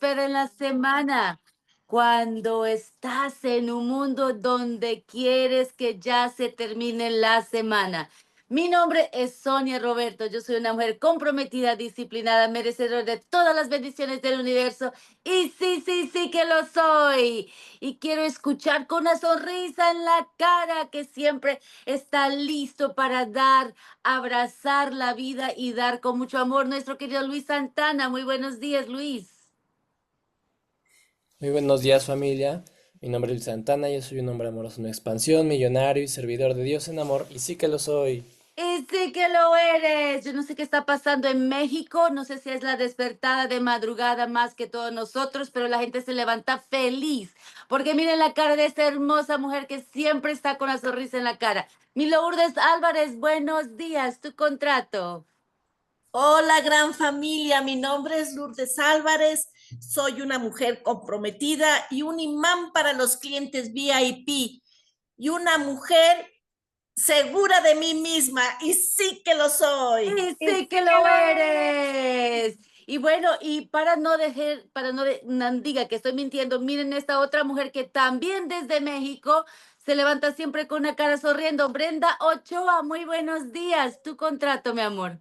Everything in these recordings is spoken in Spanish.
espera en la semana, cuando estás en un mundo donde quieres que ya se termine la semana. Mi nombre es Sonia Roberto, yo soy una mujer comprometida, disciplinada, merecedora de todas las bendiciones del universo y sí, sí, sí que lo soy. Y quiero escuchar con una sonrisa en la cara que siempre está listo para dar, abrazar la vida y dar con mucho amor. Nuestro querido Luis Santana. Muy buenos días, Luis. Muy buenos días, familia. Mi nombre es Luis Santana, yo soy un hombre amoroso en expansión, millonario y servidor de Dios en amor, y sí que lo soy. Y sí que lo eres. Yo no sé qué está pasando en México, no sé si es la despertada de madrugada más que todos nosotros, pero la gente se levanta feliz, porque miren la cara de esta hermosa mujer que siempre está con la sonrisa en la cara. Mi Lourdes Álvarez, buenos días, tu contrato. Hola, gran familia. Mi nombre es Lourdes Álvarez. Soy una mujer comprometida y un imán para los clientes VIP y una mujer segura de mí misma. Y sí que lo soy. Y sí que lo eres. Y bueno, y para no dejar, no diga que estoy mintiendo, miren esta otra mujer que también desde México se levanta siempre con una cara sonriendo. Brenda Ochoa, muy buenos días. Tu contrato, mi amor.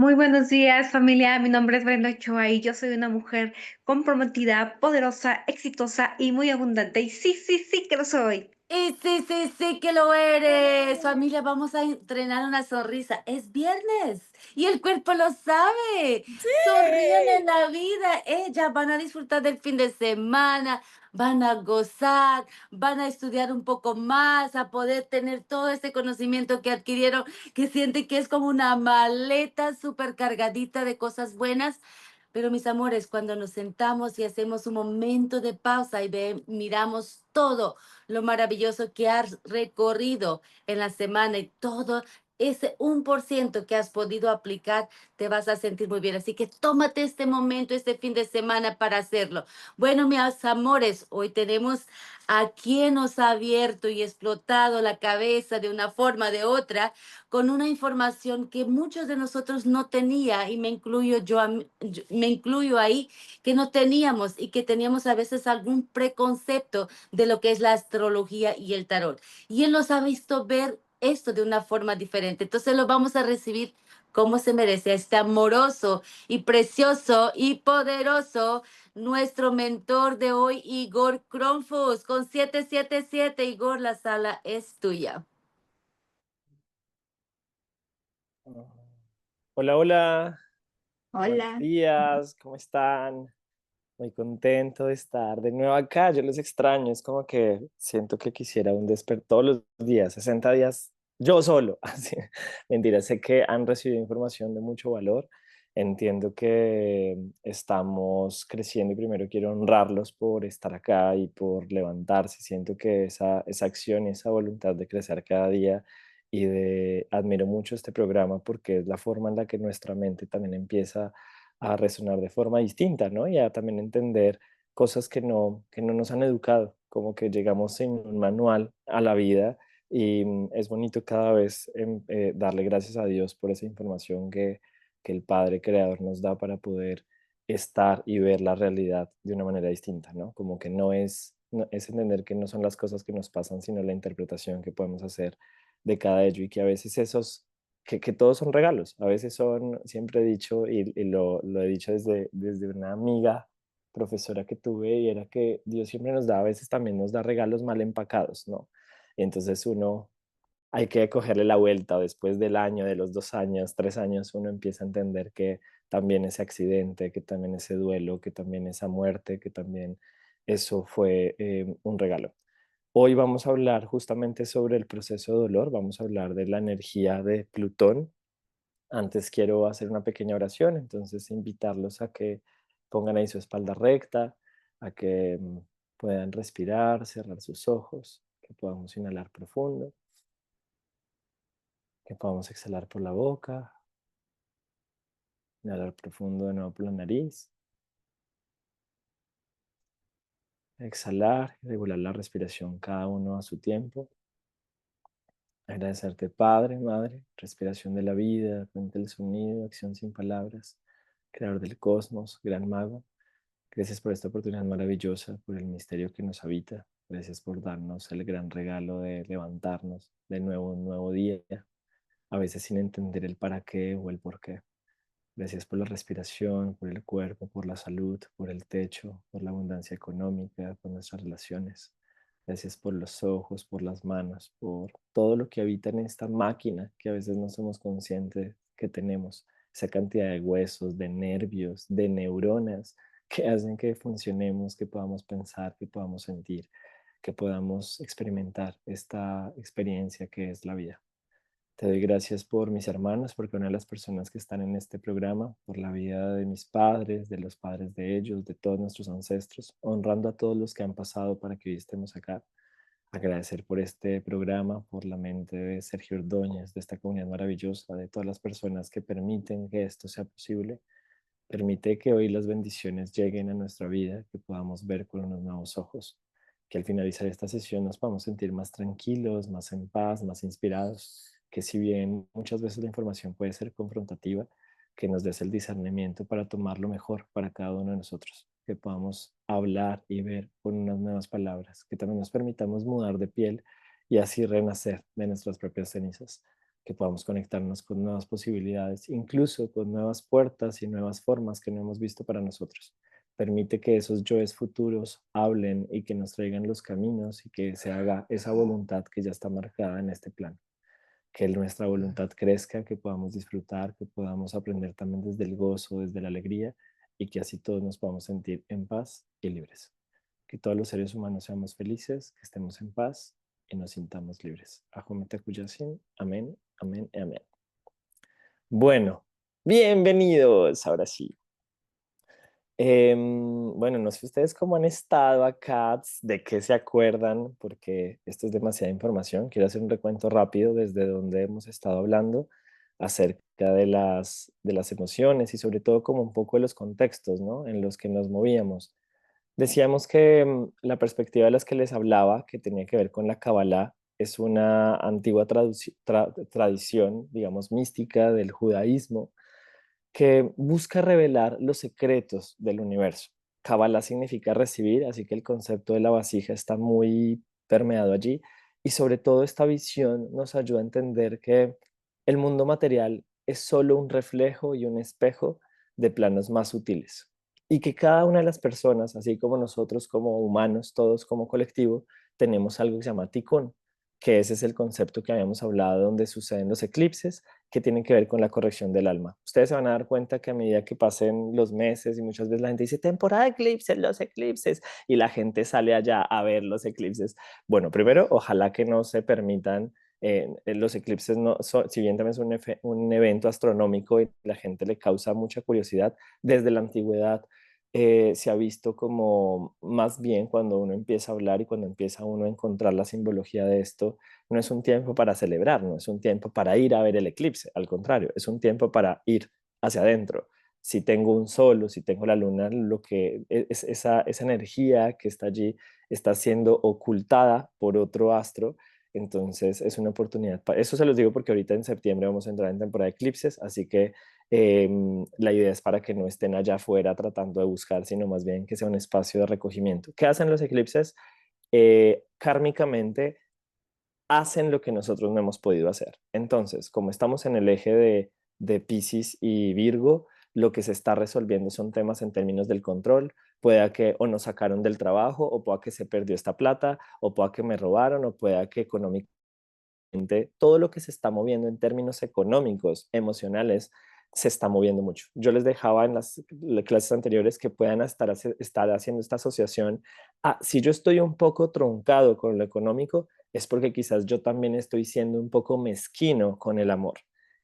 Muy buenos días, familia. Mi nombre es Brenda Ochoa y yo soy una mujer comprometida, poderosa, exitosa y muy abundante. Y sí, sí, sí que lo soy. Y sí, sí, sí que lo eres. Familia, vamos a entrenar una sonrisa. Es viernes y el cuerpo lo sabe. Sonríen en la vida. Ellas van a disfrutar del fin de semana, van a gozar, van a estudiar un poco más, a poder tener todo ese conocimiento que adquirieron, que sienten que es como una maleta súper cargadita de cosas buenas. Pero mis amores, cuando nos sentamos y hacemos un momento de pausa y miramos todo lo maravilloso que has recorrido en la semana y todo ese 1% que has podido aplicar, te vas a sentir muy bien. Así que tómate este momento, este fin de semana para hacerlo. Bueno, mis amores, hoy tenemos a quien nos ha abierto y explotado la cabeza de una forma o de otra con una información que muchos de nosotros no tenía y me incluyo me incluyo ahí, que no teníamos y que teníamos a veces algún preconcepto de lo que es la astrología y el tarot. Y él nos ha visto ver esto de una forma diferente. Entonces lo vamos a recibir como se merece, a este amoroso y precioso y poderoso, nuestro mentor de hoy, Igor Kronfus, con 777. Igor, la sala es tuya. Hola, hola, buenos Hola. días, ¿cómo están? Muy contento de estar de nuevo acá, yo los extraño, es como que siento que quisiera un despertar todos los días, 60 días, yo solo, así. Mentira, sé que han recibido información de mucho valor, entiendo que estamos creciendo y primero quiero honrarlos por estar acá y por levantarse, siento que esa acción y esa voluntad de crecer cada día y admiro mucho este programa porque es la forma en la que nuestra mente también empieza a resonar de forma distinta, ¿no? Y a también entender cosas que no nos han educado, como que llegamos sin un manual a la vida y es bonito cada vez darle gracias a Dios por esa información que el Padre Creador nos da para poder estar y ver la realidad de una manera distinta, ¿no? Como que es entender que no son las cosas que nos pasan, sino la interpretación que podemos hacer de cada ello y que a veces que todos son regalos. A veces son, siempre he dicho, y lo he dicho desde una amiga profesora que tuve, y era que Dios siempre nos da, a veces también nos da regalos mal empacados, ¿no? Y entonces uno hay que cogerle la vuelta después del año, de los 2 años, 3 años, uno empieza a entender que también ese accidente, que también ese duelo, que también esa muerte, que también eso fue un regalo. Hoy vamos a hablar justamente sobre el proceso de dolor, vamos a hablar de la energía de Plutón. Antes quiero hacer una pequeña oración, entonces invitarlos a que pongan ahí su espalda recta, a que puedan respirar, cerrar sus ojos, que podamos inhalar profundo, que podamos exhalar por la boca, inhalar profundo de nuevo por la nariz, exhalar y regular la respiración cada uno a su tiempo. Agradecerte, Padre, Madre, respiración de la vida, fuente del sonido, acción sin palabras, creador del cosmos, gran mago. Gracias por esta oportunidad maravillosa, por el misterio que nos habita. Gracias por darnos el gran regalo de levantarnos de nuevo un nuevo día, a veces sin entender el para qué o el por qué. Gracias por la respiración, por el cuerpo, por la salud, por el techo, por la abundancia económica, por nuestras relaciones. Gracias por los ojos, por las manos, por todo lo que habita en esta máquina que a veces no somos conscientes que tenemos. Esa cantidad de huesos, de nervios, de neuronas que hacen que funcionemos, que podamos pensar, que podamos sentir, que podamos experimentar esta experiencia que es la vida. Te doy gracias por mis hermanos, porque una de las personas que están en este programa, por la vida de mis padres, de los padres de ellos, de todos nuestros ancestros, honrando a todos los que han pasado para que hoy estemos acá. Agradecer por este programa, por la mente de Sergio Ordóñez, de esta comunidad maravillosa, de todas las personas que permiten que esto sea posible. Permite que hoy las bendiciones lleguen a nuestra vida, que podamos ver con unos nuevos ojos, que al finalizar esta sesión nos podamos sentir más tranquilos, más en paz, más inspirados, que si bien muchas veces la información puede ser confrontativa, que nos des el discernimiento para tomar lo mejor para cada uno de nosotros, que podamos hablar y ver con unas nuevas palabras, que también nos permitamos mudar de piel y así renacer de nuestras propias cenizas, que podamos conectarnos con nuevas posibilidades, incluso con nuevas puertas y nuevas formas que no hemos visto para nosotros. Permite que esos yoes futuros hablen y que nos traigan los caminos y que se haga esa voluntad que ya está marcada en este plan. Que nuestra voluntad crezca, que podamos disfrutar, que podamos aprender también desde el gozo, desde la alegría y que así todos nos podamos sentir en paz y libres. Que todos los seres humanos seamos felices, que estemos en paz y nos sintamos libres. Ahumeta Kuyasin. Amén, amén y amén. Bueno, bienvenidos, ahora sí. Bueno, no sé ustedes cómo han estado acá, de qué se acuerdan, porque esto es demasiada información. Quiero hacer un recuento rápido desde donde hemos estado hablando acerca de las emociones y sobre todo como un poco de los contextos, ¿no? En los que nos movíamos. Decíamos que la perspectiva de las que les hablaba, que tenía que ver con la Kabbalah, es una antigua tradición, digamos, mística del judaísmo, que busca revelar los secretos del universo. Kabbalah significa recibir, así que el concepto de la vasija está muy permeado allí. Y sobre todo esta visión nos ayuda a entender que el mundo material es solo un reflejo y un espejo de planos más sutiles. Y que cada una de las personas, así como nosotros como humanos, todos como colectivo, tenemos algo que se llama tikkun, que ese es el concepto que habíamos hablado donde suceden los eclipses, que tienen que ver con la corrección del alma. Ustedes se van a dar cuenta que a medida que pasen los meses y muchas veces la gente dice temporada de eclipses, los eclipses, y la gente sale allá a ver los eclipses. Bueno, primero, ojalá que no se permitan los eclipses, no, si bien también es un evento astronómico y la gente le causa mucha curiosidad, desde la antigüedad se ha visto como más bien cuando uno empieza a hablar y cuando empieza uno a encontrar la simbología de esto, no es un tiempo para celebrar, no es un tiempo para ir a ver el eclipse, al contrario, es un tiempo para ir hacia adentro. Si tengo un sol o si tengo la luna, lo que es esa energía que está allí está siendo ocultada por otro astro, entonces es una oportunidad. Eso se los digo porque ahorita en septiembre vamos a entrar en temporada de eclipses, así que la idea es para que no estén allá afuera tratando de buscar, sino más bien que sea un espacio de recogimiento. ¿Qué hacen los eclipses? Kármicamente hacen lo que nosotros no hemos podido hacer. Entonces, como estamos en el eje de Piscis y Virgo, lo que se está resolviendo son temas en términos del control. Pueda que o nos sacaron del trabajo, o pueda que se perdió esta plata, o pueda que me robaron, o pueda que económicamente todo lo que se está moviendo en términos económicos, emocionales, se está moviendo mucho. Yo les dejaba en las clases anteriores que puedan estar haciendo esta asociación. Si yo estoy un poco truncado con lo económico, es porque quizás yo también estoy siendo un poco mezquino con el amor.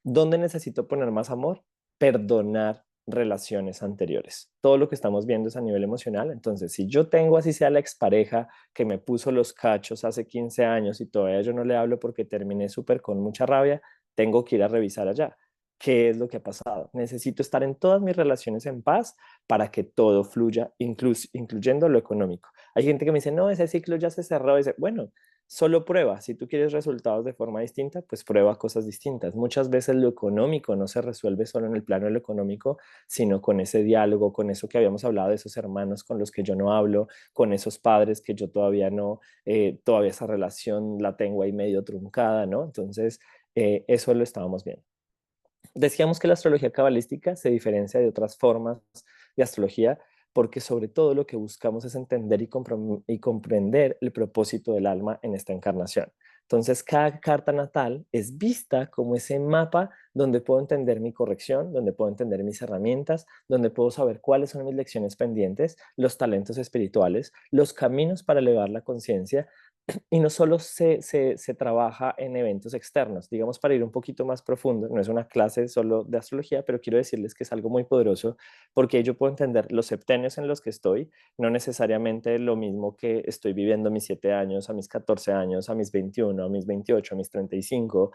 ¿Dónde necesito poner más amor? Perdonar relaciones anteriores. Todo lo que estamos viendo es a nivel emocional. Entonces, si yo tengo así sea la expareja que me puso los cachos hace 15 años y todavía yo no le hablo porque terminé súper con mucha rabia, tengo que ir a revisar allá. ¿Qué es lo que ha pasado? Necesito estar en todas mis relaciones en paz para que todo fluya, incluyendo lo económico. Hay gente que me dice, no, ese ciclo ya se cerró. Bueno, Solo prueba, si tú quieres resultados de forma distinta, pues prueba cosas distintas. Muchas veces lo económico no se resuelve solo en el plano de lo económico, sino con ese diálogo, con eso que habíamos hablado de esos hermanos con los que yo no hablo, con esos padres que yo todavía no, todavía esa relación la tengo ahí medio truncada, ¿no? Entonces, eso lo estábamos viendo. Decíamos que la astrología cabalística se diferencia de otras formas de astrología porque sobre todo lo que buscamos es entender y comprender el propósito del alma en esta encarnación. Entonces, cada carta natal es vista como ese mapa donde puedo entender mi corrección, donde puedo entender mis herramientas, donde puedo saber cuáles son mis lecciones pendientes, los talentos espirituales, los caminos para elevar la conciencia, y no solo se trabaja en eventos externos, digamos, para ir un poquito más profundo, no es una clase solo de astrología, pero quiero decirles que es algo muy poderoso porque yo puedo entender los septenios en los que estoy, no necesariamente lo mismo que estoy viviendo a mis 7 años, a mis 14 años, a mis 21, a mis 28, a mis 35.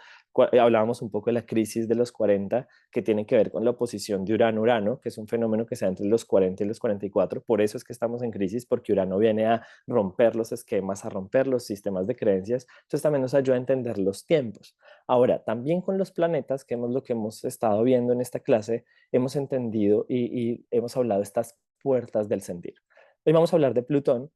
Hablábamos un poco de la crisis de los 40, que tiene que ver con la oposición de Urano-Urano, que es un fenómeno que se da entre los 40 y los 44, por eso es que estamos en crisis, porque Urano viene a romper los esquemas, a romper los sistemas de creencias, entonces también nos ayuda a entender los tiempos. Ahora, también con los planetas, que es lo que hemos estado viendo en esta clase, hemos entendido y hemos hablado de estas puertas del sentir. Hoy vamos a hablar de Plutón.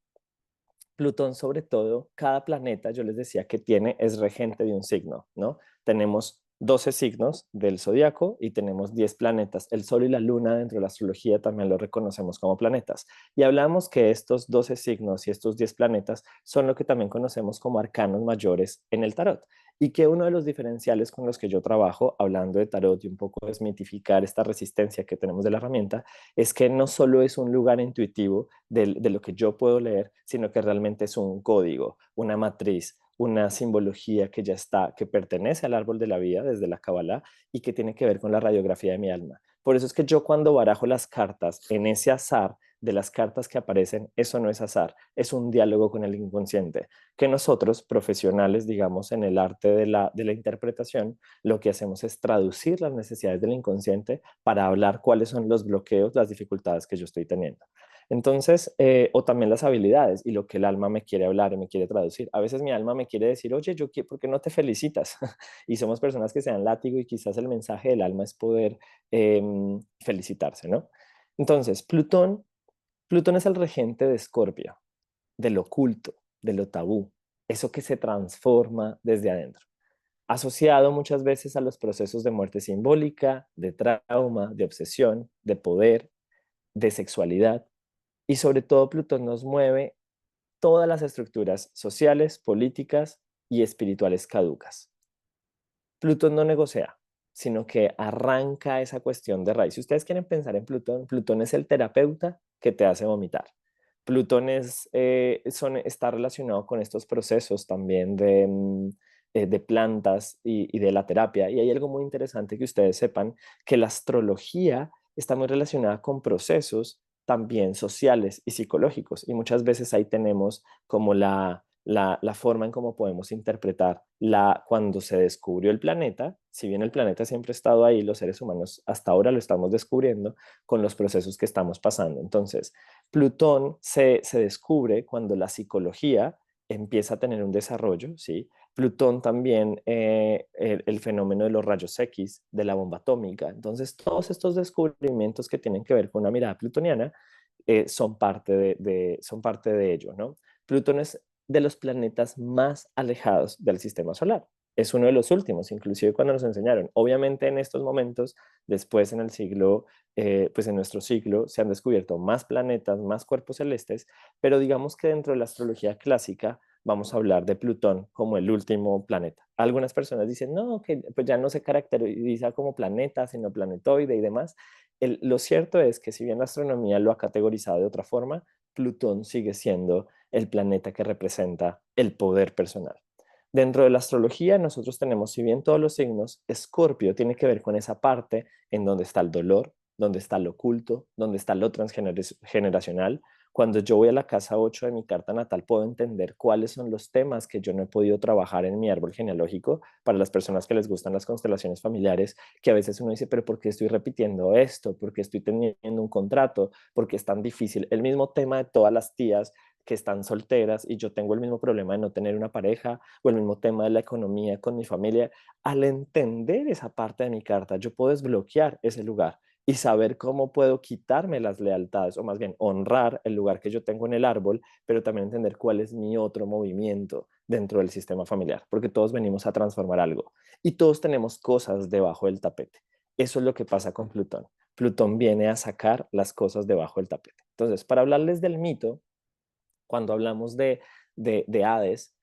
Plutón, sobre todo, cada planeta, yo les decía que es regente de un signo, ¿no? Tenemos 12 signos del zodiaco y tenemos 10 planetas. El Sol y la Luna dentro de la astrología también lo reconocemos como planetas. Y hablamos que estos 12 signos y estos 10 planetas son lo que también conocemos como arcanos mayores en el tarot. Y que uno de los diferenciales con los que yo trabajo, hablando de tarot y un poco desmitificar esta resistencia que tenemos de la herramienta, es que no solo es un lugar intuitivo de lo que yo puedo leer, sino que realmente es un código, una matriz, una simbología que ya está, que pertenece al árbol de la vida desde la Kabbalah y que tiene que ver con la radiografía de mi alma. Por eso es que yo cuando barajo las cartas en ese azar de las cartas que aparecen, eso no es azar, es un diálogo con el inconsciente, que nosotros, profesionales, digamos, en el arte de la interpretación, lo que hacemos es traducir las necesidades del inconsciente para hablar cuáles son los bloqueos, las dificultades que yo estoy teniendo. Entonces, o también las habilidades y lo que el alma me quiere hablar y me quiere traducir. A veces mi alma me quiere decir, oye, ¿por qué no te felicitas? Y somos personas que se dan látigo y quizás el mensaje del alma es poder felicitarse, ¿no? Entonces, Plutón es el regente de Escorpio, del oculto, de lo tabú, eso que se transforma desde adentro, asociado muchas veces a los procesos de muerte simbólica, de trauma, de obsesión, de poder, de sexualidad, y sobre todo Plutón nos mueve todas las estructuras sociales, políticas y espirituales caducas. Plutón no negocia, sino que arranca esa cuestión de raíz. Si ustedes quieren pensar en Plutón, Plutón es el terapeuta que te hace vomitar. Plutón está relacionado con estos procesos también de plantas y de la terapia. Y hay algo muy interesante que ustedes sepan, que la astrología está muy relacionada con procesos también sociales y psicológicos. Y muchas veces ahí tenemos como la forma en cómo podemos interpretar cuando se descubrió el planeta. Si bien el planeta siempre ha estado ahí, los seres humanos hasta ahora lo estamos descubriendo con los procesos que estamos pasando. Entonces, Plutón se descubre cuando la psicología empieza a tener un desarrollo, ¿sí? Plutón también, el fenómeno de los rayos X, de la bomba atómica. Entonces, todos estos descubrimientos que tienen que ver con una mirada plutoniana son parte son parte de ello, ¿no? Plutón es de los planetas más alejados del sistema solar. Es uno de los últimos, inclusive cuando nos enseñaron. Obviamente en estos momentos, después en el siglo, pues en nuestro siglo, se han descubierto más planetas, más cuerpos celestes, pero digamos que dentro de la astrología clásica vamos a hablar de Plutón como el último planeta. Algunas personas dicen, no, que pues ya no se caracteriza como planeta, sino planetoide y demás. Lo cierto es que si bien la astronomía lo ha categorizado de otra forma, Plutón sigue siendo el planeta que representa el poder personal. Dentro de la astrología nosotros tenemos, si bien todos los signos, Escorpio tiene que ver con esa parte en donde está el dolor, donde está lo oculto, donde está lo transgeneracional. Cuando yo voy a la casa 8 de mi carta natal, puedo entender cuáles son los temas que yo no he podido trabajar en mi árbol genealógico. Para las personas que les gustan las constelaciones familiares, que a veces uno dice, pero ¿por qué estoy repitiendo esto? ¿Por qué estoy teniendo un contrato? ¿Por qué es tan difícil? El mismo tema de todas las tías que están solteras y yo tengo el mismo problema de no tener una pareja o el mismo tema de la economía con mi familia. Al entender esa parte de mi carta, yo puedo desbloquear ese lugar y saber cómo puedo quitarme las lealtades, o más bien honrar el lugar que yo tengo en el árbol, pero también entender cuál es mi otro movimiento dentro del sistema familiar, porque todos venimos a transformar algo y todos tenemos cosas debajo del tapete. Eso es lo que pasa con Plutón. Plutón viene a sacar las cosas debajo del tapete. Entonces, para hablarles del mito, cuando hablamos de Hades,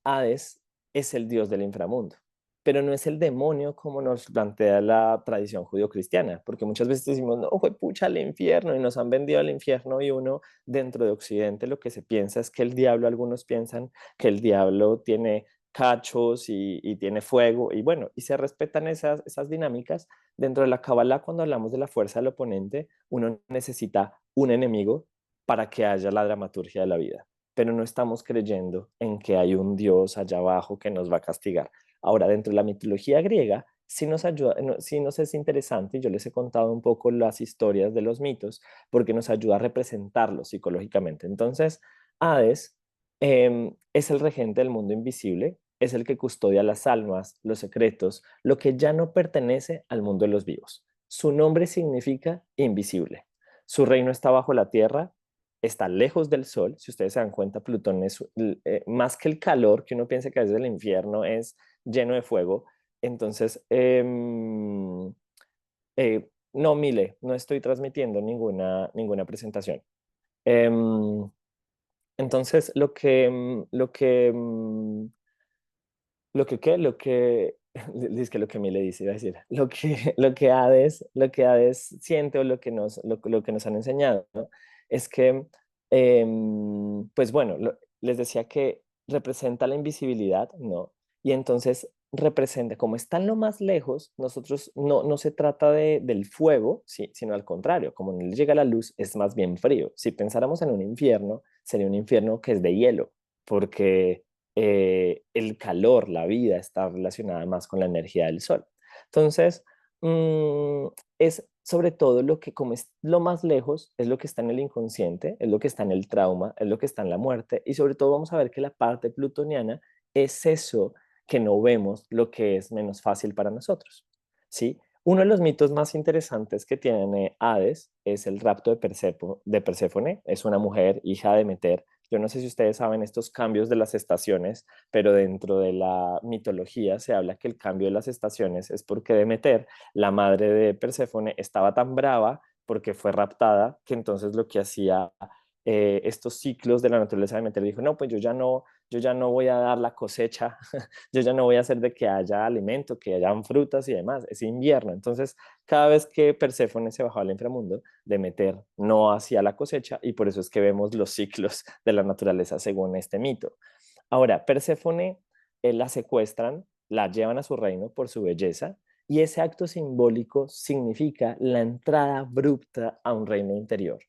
Hades es el dios del inframundo, pero no es el demonio como nos plantea la tradición judio-cristiana, porque muchas veces decimos, no, fue pucha al infierno y nos han vendido al infierno y uno dentro de Occidente lo que se piensa es que el diablo, algunos piensan que el diablo tiene cachos y tiene fuego y bueno, y se respetan esas dinámicas. Dentro de la Kabbalah, cuando hablamos de la fuerza del oponente, uno necesita un enemigo para que haya la dramaturgia de la vida, pero no estamos creyendo en que hay un Dios allá abajo que nos va a castigar. Ahora, dentro de la mitología griega, sí nos ayuda, sí nos es interesante, y yo les he contado un poco las historias de los mitos, porque nos ayuda a representarlos psicológicamente. Entonces, Hades es el regente del mundo invisible, es el que custodia las almas, los secretos, lo que ya no pertenece al mundo de los vivos. Su nombre significa invisible. Su reino está bajo la tierra, está lejos del sol. Si ustedes se dan cuenta, Plutón es más que el calor que uno piensa que es del infierno, es lleno de fuego. Entonces, no, Mile, no estoy transmitiendo ninguna presentación. Em, entonces, es que lo que Mile dice, iba a decir, lo que Hades siente o lo que nos han enseñado, ¿no? Es que, pues bueno, les decía que representa la invisibilidad, ¿no? Y entonces representa, como está en lo más lejos, nosotros no se trata del fuego, ¿sí? Sino al contrario, como no le llega la luz, es más bien frío. Si pensáramos en un infierno, sería un infierno que es de hielo, porque el calor, la vida está relacionada más con la energía del sol. Entonces, es sobre todo lo que, como es lo más lejos, es lo que está en el inconsciente, es lo que está en el trauma, es lo que está en la muerte, y sobre todo vamos a ver que la parte plutoniana es eso que no vemos, lo que es menos fácil para nosotros, ¿sí? Uno de los mitos más interesantes que tiene Hades es el rapto de Perséfone. Es una mujer, hija de Demeter. Yo no sé si ustedes saben estos cambios de las estaciones, pero dentro de la mitología se habla que el cambio de las estaciones es porque Demeter, la madre de Perséfone, estaba tan brava porque fue raptada que entonces lo que hacía estos ciclos de la naturaleza de Demeter dijo, no, pues yo ya no voy a dar la cosecha, yo ya no voy a hacer de que haya alimento, que hayan frutas y demás, es invierno. Entonces, cada vez que Perséfone se bajaba al inframundo, Demeter no hacía la cosecha y por eso es que vemos los ciclos de la naturaleza según este mito. Ahora, Perséfone la secuestran, la llevan a su reino por su belleza y ese acto simbólico significa la entrada abrupta a un reino interior.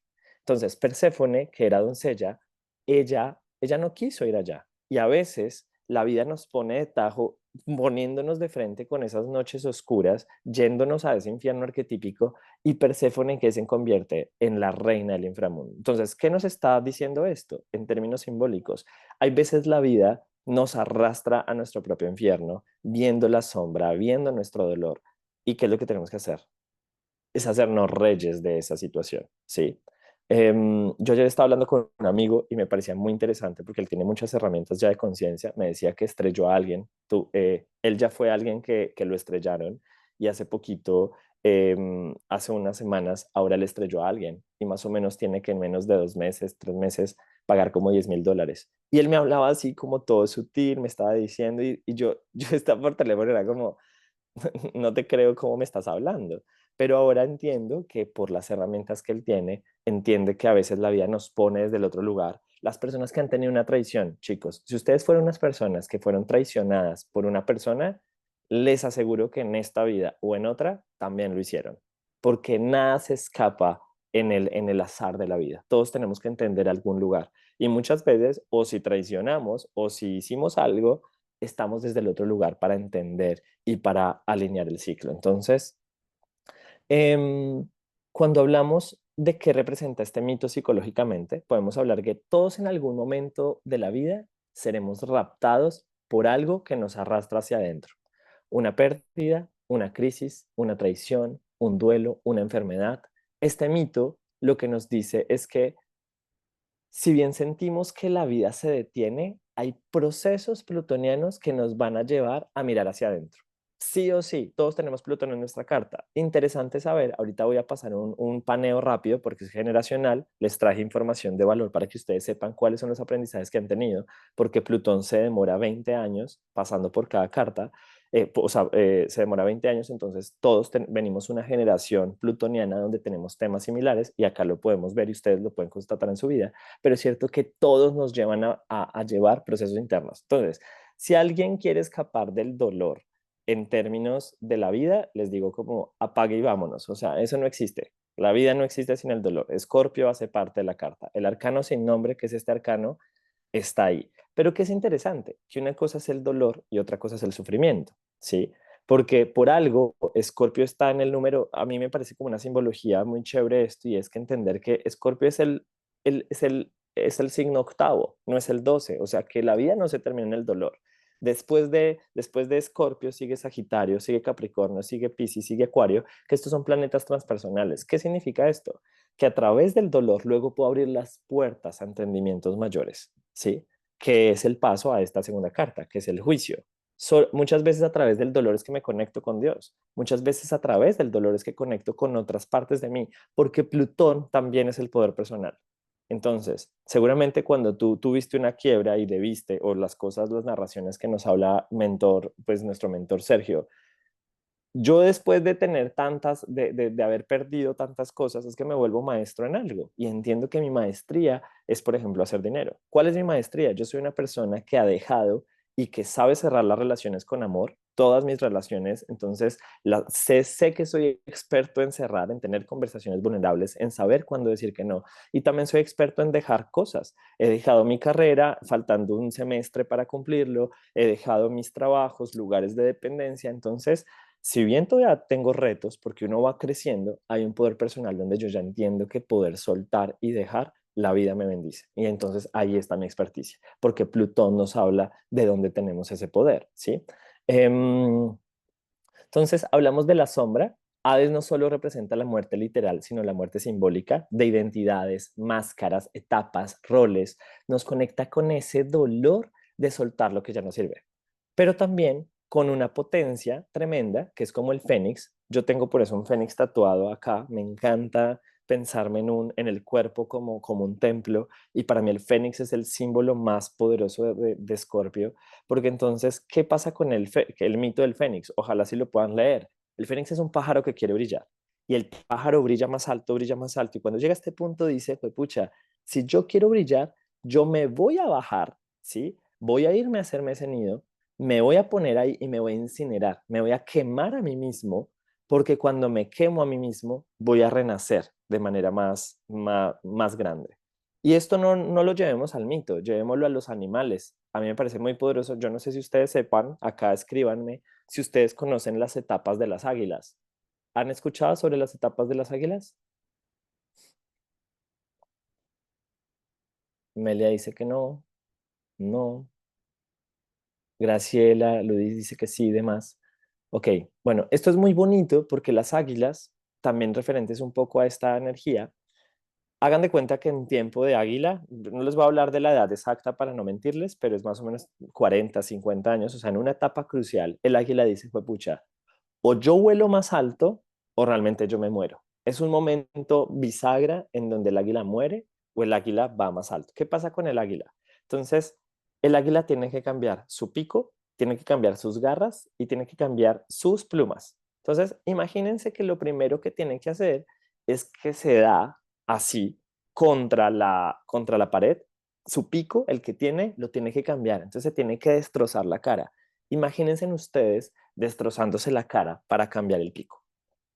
Entonces, Perséfone, que era doncella, ella no quiso ir allá. Y a veces la vida nos pone de tajo poniéndonos de frente con esas noches oscuras, yéndonos a ese infierno arquetípico y Perséfone que se convierte en la reina del inframundo. Entonces, ¿qué nos está diciendo esto en términos simbólicos? Hay veces la vida nos arrastra a nuestro propio infierno, viendo la sombra, viendo nuestro dolor. ¿Y qué es lo que tenemos que hacer? Es hacernos reyes de esa situación, ¿sí? Yo ayer estaba hablando con un amigo y me parecía muy interesante porque él tiene muchas herramientas ya de conciencia. Me decía que estrelló a alguien. Él ya fue alguien que lo estrellaron y hace poquito, hace unas semanas, ahora le estrelló a alguien y más o menos tiene que en menos de 2 meses, 3 meses, pagar como $10,000. Y él me hablaba así como todo sutil, me estaba diciendo y yo estaba por teléfono, era como, no te creo cómo me estás hablando. Pero ahora entiendo que por las herramientas que él tiene, entiende que a veces la vida nos pone desde el otro lugar. Las personas que han tenido una traición, chicos, si ustedes fueron unas personas que fueron traicionadas por una persona, les aseguro que en esta vida o en otra también lo hicieron, porque nada se escapa en el azar de la vida. Todos tenemos que entender algún lugar. Y muchas veces, o si traicionamos, o si hicimos algo, estamos desde el otro lugar para entender y para alinear el ciclo. Entonces, Em, cuando hablamos de qué representa este mito psicológicamente, podemos hablar que todos en algún momento de la vida seremos raptados por algo que nos arrastra hacia adentro. Una pérdida, una crisis, una traición, un duelo, una enfermedad. Este mito lo que nos dice es que si bien sentimos que la vida se detiene, hay procesos plutonianos que nos van a llevar a mirar hacia adentro. Sí o sí, todos tenemos Plutón en nuestra carta. Interesante saber, ahorita voy a pasar un paneo rápido porque es generacional, les traje información de valor para que ustedes sepan cuáles son los aprendizajes que han tenido, porque Plutón se demora 20 años pasando por cada carta, se demora 20 años, entonces todos venimos una generación plutoniana donde tenemos temas similares y acá lo podemos ver y ustedes lo pueden constatar en su vida, pero es cierto que todos nos llevan a llevar procesos internos. Entonces, si alguien quiere escapar del dolor, en términos de la vida, les digo como apague y vámonos. O sea, eso no existe. La vida no existe sin el dolor. Escorpio hace parte de la carta. El arcano sin nombre, que es este arcano, está ahí. Pero que es interesante, que una cosa es el dolor y otra cosa es el sufrimiento, ¿sí? Porque por algo Escorpio está en el número, a mí me parece como una simbología muy chévere esto, y es que entender que Escorpio es el signo octavo, no es el 12, o sea que la vida no se termina en el dolor. Después de Escorpio sigue Sagitario, sigue Capricornio, sigue Piscis, sigue Acuario, que estos son planetas transpersonales. ¿Qué significa esto? Que a través del dolor luego puedo abrir las puertas a entendimientos mayores, ¿sí? Que es el paso a esta segunda carta, que es el juicio. Muchas veces a través del dolor es que me conecto con Dios, muchas veces a través del dolor es que conecto con otras partes de mí, porque Plutón también es el poder personal. Entonces, seguramente cuando tú tuviste una quiebra y debiste, o las cosas, las narraciones que nos habla mentor, pues nuestro mentor Sergio, yo después de tener de haber perdido tantas cosas, es que me vuelvo maestro en algo y entiendo que mi maestría es, por ejemplo, hacer dinero. ¿Cuál es mi maestría? Yo soy una persona que ha dejado y que sabe cerrar las relaciones con amor, todas mis relaciones, entonces sé que soy experto en cerrar, en tener conversaciones vulnerables, en saber cuándo decir que no, y también soy experto en dejar cosas. He dejado mi carrera, faltando un semestre para cumplirlo, he dejado mis trabajos, lugares de dependencia, entonces si bien todavía tengo retos, porque uno va creciendo, hay un poder personal donde yo ya entiendo que poder soltar y dejar, la vida me bendice. Y entonces ahí está mi experticia, porque Plutón nos habla de dónde tenemos ese poder, ¿sí? Entonces hablamos de la sombra. Hades no solo representa la muerte literal, sino la muerte simbólica de identidades, máscaras, etapas, roles. Nos conecta con ese dolor de soltar lo que ya no sirve, pero también con una potencia tremenda, que es como el fénix. Yo tengo por eso un fénix tatuado acá, me encanta pensarme en el cuerpo como un templo, y para mí el fénix es el símbolo más poderoso de Escorpio, porque entonces, ¿qué pasa con el mito del fénix? Ojalá sí lo puedan leer. El fénix es un pájaro que quiere brillar, y el pájaro brilla más alto, y cuando llega a este punto dice, pues pucha, si yo quiero brillar, yo me voy a bajar, ¿sí? Voy a irme a hacerme ese nido, me voy a poner ahí y me voy a incinerar, me voy a quemar a mí mismo, porque cuando me quemo a mí mismo voy a renacer de manera más grande. Y esto no lo llevemos al mito, llevémoslo a los animales. A mí me parece muy poderoso. Yo no sé si ustedes sepan, acá escríbanme, si ustedes conocen las etapas de las águilas. ¿Han escuchado sobre las etapas de las águilas? Melia dice que no, no. Graciela, Ludis dice que sí, demás. Ok, bueno, esto es muy bonito porque las águilas, también referentes un poco a esta energía, hagan de cuenta que en tiempo de águila, no les voy a hablar de la edad exacta para no mentirles, pero es más o menos 40, 50 años, o sea, en una etapa crucial, el águila dice, fue pucha, o yo vuelo más alto o realmente yo me muero. Es un momento bisagra en donde el águila muere o el águila va más alto. ¿Qué pasa con el águila? Entonces, el águila tiene que cambiar su pico, tiene que cambiar sus garras y tiene que cambiar sus plumas. Entonces, imagínense que lo primero que tienen que hacer es que se da así contra la pared, su pico, el que tiene, lo tiene que cambiar. Entonces se tiene que destrozar la cara. Imagínense en ustedes destrozándose la cara para cambiar el pico.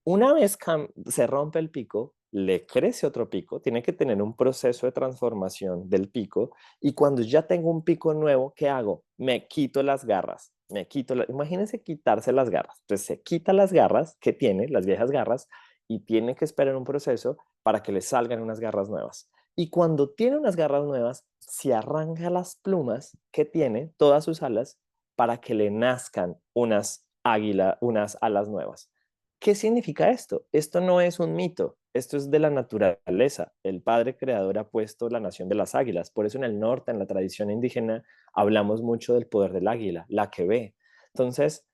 Una vez se rompe el pico, le crece otro pico, tiene que tener un proceso de transformación del pico, y cuando ya tengo un pico nuevo, ¿qué hago? Me quito las garras, imagínense quitarse las garras. Entonces se quita las garras que tiene, las viejas garras, y tiene que esperar un proceso para que le salgan unas garras nuevas. Y cuando tiene unas garras nuevas, se arranca las plumas que tiene, todas sus alas, para que le nazcan unas alas nuevas. ¿Qué significa esto? Esto no es un mito, esto es de la naturaleza. El Padre Creador ha puesto la nación de las águilas. Por eso en el norte, en la tradición indígena, hablamos mucho del poder del águila, la que ve. Entonces,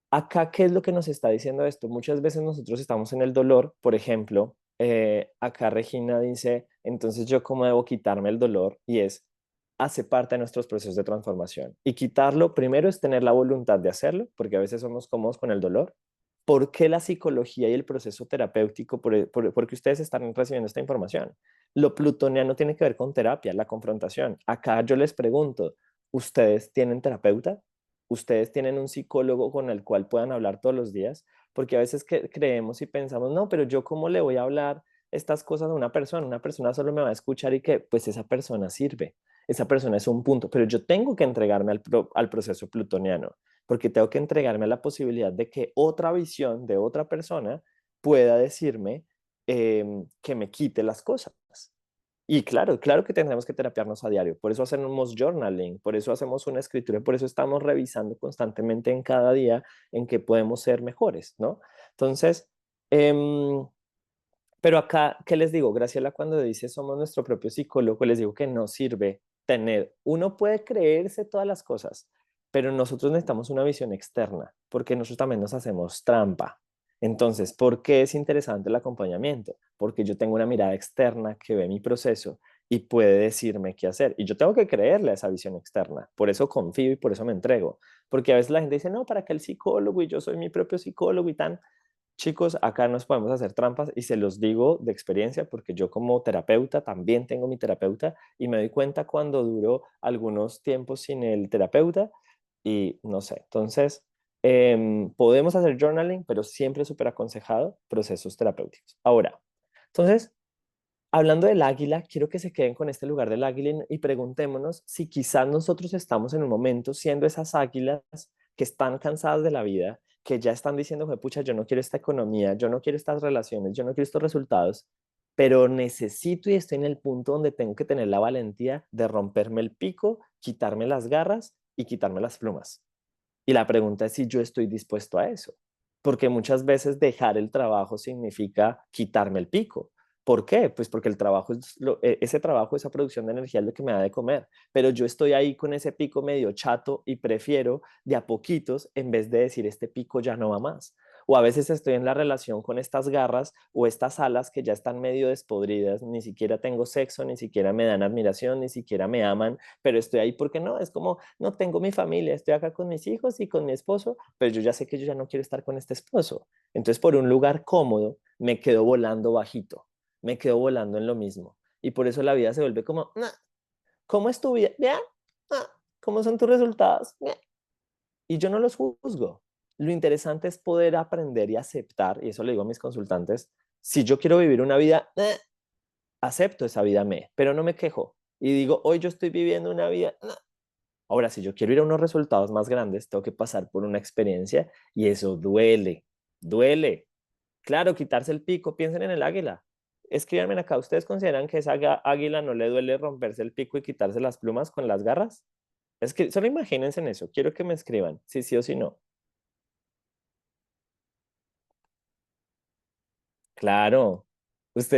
acá, ¿qué es lo que nos está diciendo esto? Muchas veces nosotros estamos en el dolor, por ejemplo, acá Regina dice, entonces yo cómo debo quitarme el dolor, y hace parte de nuestros procesos de transformación. Y quitarlo primero es tener la voluntad de hacerlo, porque a veces somos cómodos con el dolor. ¿Por qué la psicología y el proceso terapéutico? Porque ustedes están recibiendo esta información. Lo plutoniano tiene que ver con terapia, la confrontación. Acá yo les pregunto, ¿ustedes tienen terapeuta? ¿Ustedes tienen un psicólogo con el cual puedan hablar todos los días? Porque a veces creemos y pensamos, no, pero yo cómo le voy a hablar estas cosas a una persona? Una persona solo me va a escuchar y que pues esa persona sirve. Esa persona es un punto, pero yo tengo que entregarme al proceso plutoniano, porque tengo que entregarme a la posibilidad de que otra visión de otra persona pueda decirme que me quite las cosas. Y claro, claro que tendremos que terapiarnos a diario, por eso hacemos journaling, por eso hacemos una escritura, por eso estamos revisando constantemente en cada día en que podemos ser mejores, ¿no? Entonces, pero acá, ¿qué les digo? Graciela cuando dice somos nuestro propio psicólogo, les digo que no sirve uno puede creerse todas las cosas, pero nosotros necesitamos una visión externa, porque nosotros también nos hacemos trampa. Entonces, ¿por qué es interesante el acompañamiento? Porque yo tengo una mirada externa que ve mi proceso y puede decirme qué hacer. Y yo tengo que creerle a esa visión externa. Por eso confío y por eso me entrego. Porque a veces la gente dice, no, para que el psicólogo y yo soy mi propio psicólogo y tan. Chicos, acá nos podemos hacer trampas y se los digo de experiencia porque yo como terapeuta también tengo mi terapeuta y me doy cuenta cuando duro algunos tiempos sin el terapeuta y no sé. Entonces, podemos hacer journaling, pero siempre súper aconsejado procesos terapéuticos. Ahora, entonces, hablando del águila, quiero que se queden con este lugar del águila y preguntémonos si quizás nosotros estamos en un momento siendo esas águilas que están cansadas de la vida, que ya están diciendo, pucha, yo no quiero esta economía, yo no quiero estas relaciones, yo no quiero estos resultados, pero necesito y estoy en el punto donde tengo que tener la valentía de romperme el pico, quitarme las garras y quitarme las plumas. Y la pregunta es si yo estoy dispuesto a eso, porque muchas veces dejar el trabajo significa quitarme el pico. ¿Por qué? Pues porque el trabajo ese trabajo, esa producción de energía es lo que me da de comer, pero yo estoy ahí con ese pico medio chato y prefiero de a poquitos en vez de decir este pico ya no va más. O a veces estoy en la relación con estas garras o estas alas que ya están medio despodridas, ni siquiera tengo sexo, ni siquiera me dan admiración, ni siquiera me aman, pero estoy ahí porque no, es como, no tengo mi familia, estoy acá con mis hijos y con mi esposo, pero yo ya sé que yo ya no quiero estar con este esposo. Entonces, por un lugar cómodo, me quedo volando bajito, me quedo volando en lo mismo. Y por eso la vida se vuelve como, nah, ¿cómo es tu vida? ¿Bien? Ah, ¿cómo son tus resultados? Bien. Y yo no los juzgo. Lo interesante es poder aprender y aceptar, y eso le digo a mis consultantes, si yo quiero vivir una vida, acepto esa vida pero no me quejo. Y digo, hoy yo estoy viviendo una vida. Ahora, si yo quiero ir a unos resultados más grandes, tengo que pasar por una experiencia y eso duele, duele. Claro, quitarse el pico, piensen en el águila. Escríbanme acá, ¿ustedes consideran que esa águila no le duele romperse el pico y quitarse las plumas con las garras? Es que solo imagínense en eso, quiero que me escriban, si sí o si no. Claro,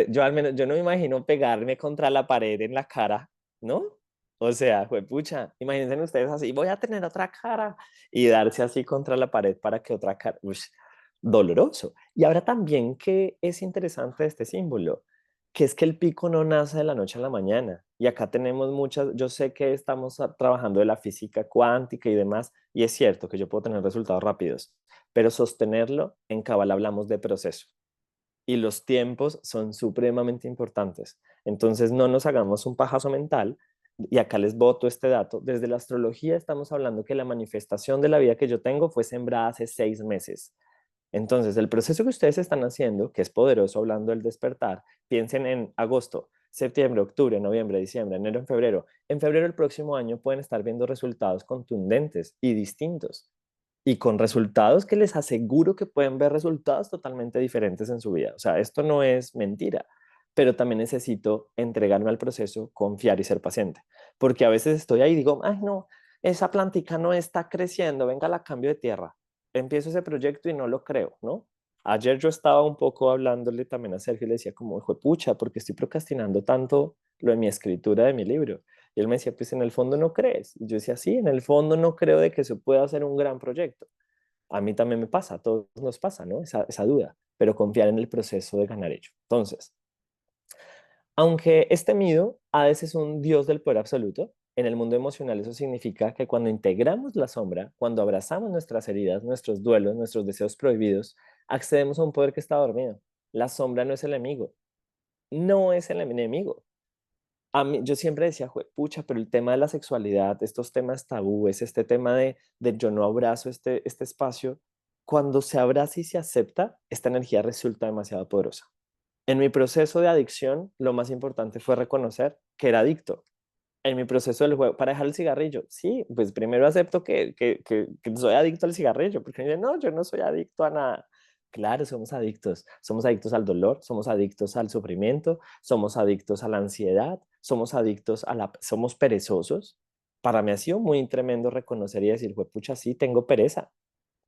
yo al menos, yo no me imagino pegarme contra la pared en la cara, ¿no? O sea, pucha, imagínense ustedes así, voy a tener otra cara y darse así contra la pared para que otra cara, doloroso. Y ahora también que es interesante este símbolo, que es que el pico no nace de la noche a la mañana. Y acá tenemos muchas, yo sé que estamos trabajando de la física cuántica y demás, y es cierto que yo puedo tener resultados rápidos, pero sostenerlo, en Cabal hablamos de proceso y los tiempos son supremamente importantes. Entonces no nos hagamos un pajazo mental y acá les boto este dato. Desde la astrología estamos hablando que la manifestación de la vida que yo tengo fue sembrada hace 6 meses. Entonces el proceso que ustedes están haciendo, que es poderoso hablando del despertar, piensen en agosto, septiembre, octubre, noviembre, diciembre, enero, en febrero. En febrero del próximo año pueden estar viendo resultados contundentes y distintos y con resultados que les aseguro que pueden ver resultados totalmente diferentes en su vida. O sea, esto no es mentira. pero también necesito entregarme al proceso, confiar y ser paciente. Porque a veces estoy ahí y digo, ay no, esa plantica no está creciendo, venga, la cambio de tierra. Empiezo ese proyecto y no lo creo, ¿no? Ayer yo estaba un poco hablándole también a Sergio y le decía como, hijo de pucha, porque estoy procrastinando tanto lo de mi escritura de mi libro. Y él me decía, pues en el fondo no crees. Y yo decía, sí, en el fondo no creo de que se pueda hacer un gran proyecto. A mí también me pasa, a todos nos pasa, ¿no? Esa duda, pero confiar en el proceso de ganar ello. Entonces, aunque es temido, Hades es un dios del poder absoluto. En el mundo emocional eso significa que cuando integramos la sombra, cuando abrazamos nuestras heridas, nuestros duelos, nuestros deseos prohibidos, accedemos a un poder que está dormido. La sombra no es el enemigo, no es el enemigo. A mí, yo siempre decía, pucha, pero el tema de la sexualidad, estos temas tabúes, este tema de yo no abrazo este espacio, cuando se abraza y se acepta, esta energía resulta demasiado poderosa. En mi proceso de adicción, lo más importante fue reconocer que era adicto. En mi proceso del juego, para dejar el cigarrillo, sí, pues primero acepto que soy adicto al cigarrillo, porque me dicen, no, yo no soy adicto a nada. Claro, somos adictos al dolor, somos adictos al sufrimiento, somos adictos a la ansiedad, somos perezosos. Para mí ha sido muy tremendo reconocer y decir, pucha, sí, tengo pereza.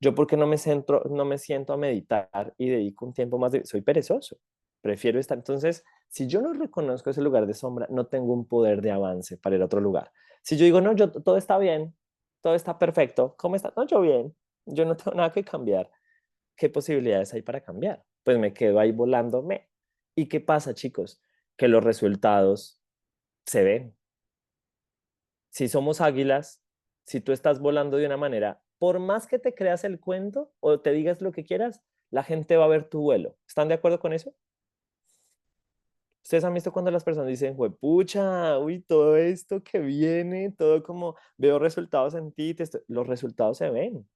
Yo porque no me siento a meditar y dedico un tiempo más soy perezoso. Prefiero estar. Entonces, si yo no reconozco ese lugar de sombra, no tengo un poder de avance para ir a otro lugar. Si yo digo, no, todo está bien, todo está perfecto, ¿cómo está? No, yo bien, yo no tengo nada que cambiar. ¿Qué posibilidades hay para cambiar? Pues me quedo ahí volándome. ¿Y qué pasa, chicos? Que los resultados se ven. Si somos águilas, si tú estás volando de una manera, por más que te creas el cuento o te digas lo que quieras, la gente va a ver tu vuelo. ¿Están de acuerdo con eso? Ustedes han visto cuando las personas dicen, pucha, uy, todo esto que viene, todo como veo resultados en ti, los resultados se ven.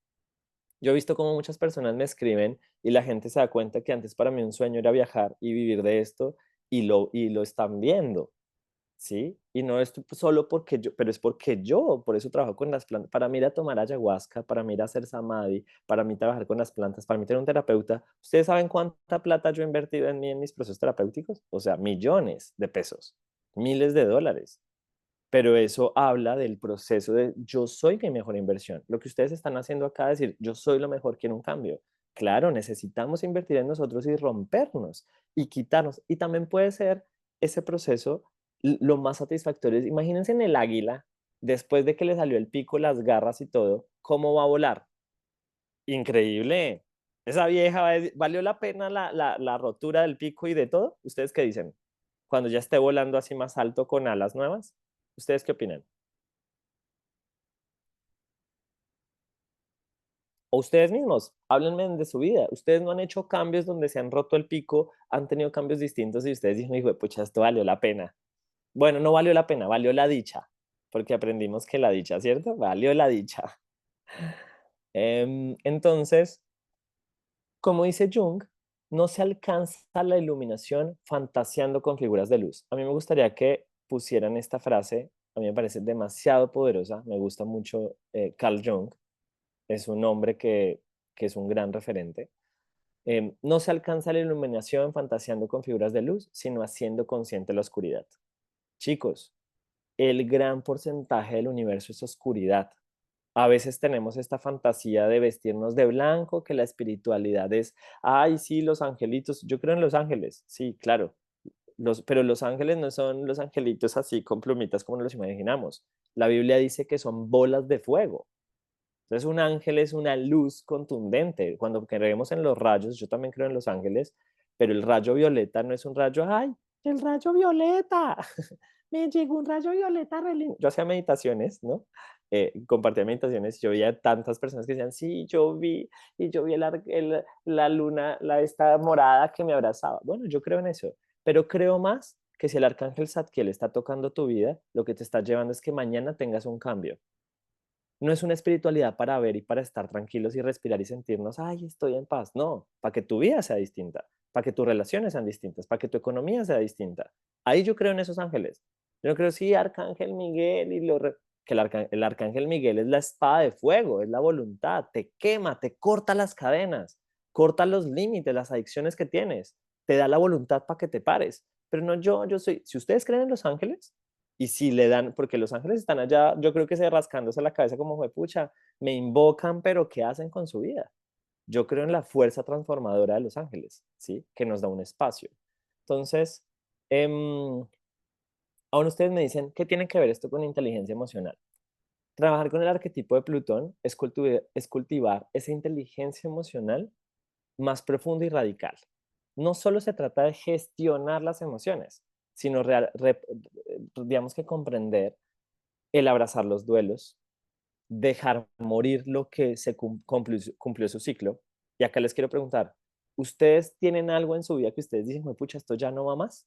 Yo he visto como muchas personas me escriben y la gente se da cuenta que antes para mí un sueño era viajar y vivir de esto y lo están viendo. ¿Sí? Y no es solo porque yo, pero es porque yo, por eso trabajo con las plantas, para mí ir a tomar ayahuasca, para mí ir a hacer samadhi, para mí trabajar con las plantas, para mí tener un terapeuta. ¿Ustedes saben cuánta plata yo he invertido en mí en mis procesos terapéuticos? O sea, millones de pesos, miles de dólares. Pero eso habla del proceso de yo soy mi mejor inversión. Lo que ustedes están haciendo acá es decir, yo soy lo mejor, quiero un cambio. Claro, necesitamos invertir en nosotros y rompernos y quitarnos. Y también puede ser ese proceso lo más satisfactorio. Imagínense en el águila, después de que le salió el pico, las garras y todo, ¿cómo va a volar? Increíble. Esa vieja, ¿valió la pena la rotura del pico y de todo? ¿Ustedes qué dicen? Cuando ya esté volando así más alto con alas nuevas. ¿Ustedes qué opinan? O ustedes mismos, háblenme de su vida. Ustedes no han hecho cambios donde se han roto el pico, han tenido cambios distintos y ustedes dicen, hijo, pucha, esto valió la pena. Bueno, no valió la pena, valió la dicha, porque aprendimos que la dicha, ¿cierto? Valió la dicha. Entonces, como dice Jung, no se alcanza la iluminación fantaseando con figuras de luz. A mí me gustaría que pusieran esta frase, a mí me parece demasiado poderosa, me gusta mucho Carl Jung, es un hombre que es un gran referente. No se alcanza la iluminación fantaseando con figuras de luz, sino haciendo consciente la oscuridad. Chicos, el gran porcentaje del universo es oscuridad. A veces tenemos esta fantasía de vestirnos de blanco, que la espiritualidad es, ay, sí, los angelitos. Yo creo en los ángeles, sí, claro. Pero los ángeles no son los angelitos así con plumitas como nos los imaginamos. La Biblia dice que son bolas de fuego. Entonces un ángel es una luz contundente. Cuando creemos en los rayos, yo también creo en los ángeles, pero el rayo violeta no es un rayo, ay, el rayo violeta, me llegó un rayo violeta re lindo. Yo hacía meditaciones, ¿no? Compartía meditaciones, yo veía tantas personas que decían, sí, yo vi, y yo vi la luna, esta morada que me abrazaba. Bueno, yo creo en eso, pero creo más que si el arcángel Zadkiel está tocando tu vida, lo que te está llevando es que mañana tengas un cambio. No es una espiritualidad para ver y para estar tranquilos y respirar y sentirnos, ay, estoy en paz. No, para que tu vida sea distinta, para que tus relaciones sean distintas, para que tu economía sea distinta. Ahí yo creo en esos ángeles. Yo no creo, sí, Arcángel Miguel, que el Arcángel Miguel es la espada de fuego, es la voluntad, te quema, te corta las cadenas, corta los límites, las adicciones que tienes, te da la voluntad para que te pares. pero no yo soy, si ustedes creen en los ángeles, y si le dan, porque los ángeles están allá, yo creo que se rascándose la cabeza como, pucha, me invocan, pero ¿qué hacen con su vida? Yo creo en la fuerza transformadora de los ángeles, ¿sí? Que nos da un espacio. Entonces, aún ustedes me dicen, ¿qué tiene que ver esto con inteligencia emocional? Trabajar con el arquetipo de Plutón es cultivar esa inteligencia emocional más profunda y radical. No solo se trata de gestionar las emociones, sino digamos que comprender el abrazar los duelos, dejar morir lo que se cumplió su ciclo. Y acá les quiero preguntar, ¿ustedes tienen algo en su vida que ustedes dicen, pucha, esto ya no va más?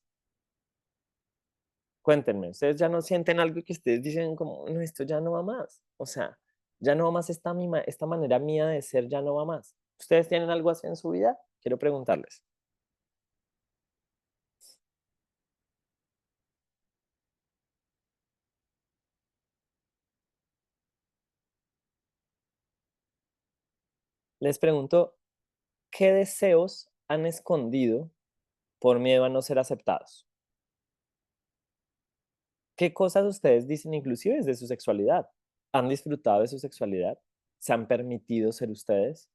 Cuéntenme, ¿ustedes ya no sienten algo que ustedes dicen como, no, esto ya no va más? O sea, ya no va más esta manera mía de ser, ya no va más. ¿Ustedes tienen algo así en su vida? Quiero preguntarles. Les pregunto, ¿qué deseos han escondido por miedo a no ser aceptados? ¿Qué cosas ustedes dicen inclusive desde su sexualidad? ¿Han disfrutado de su sexualidad? ¿Se han permitido ser ustedes?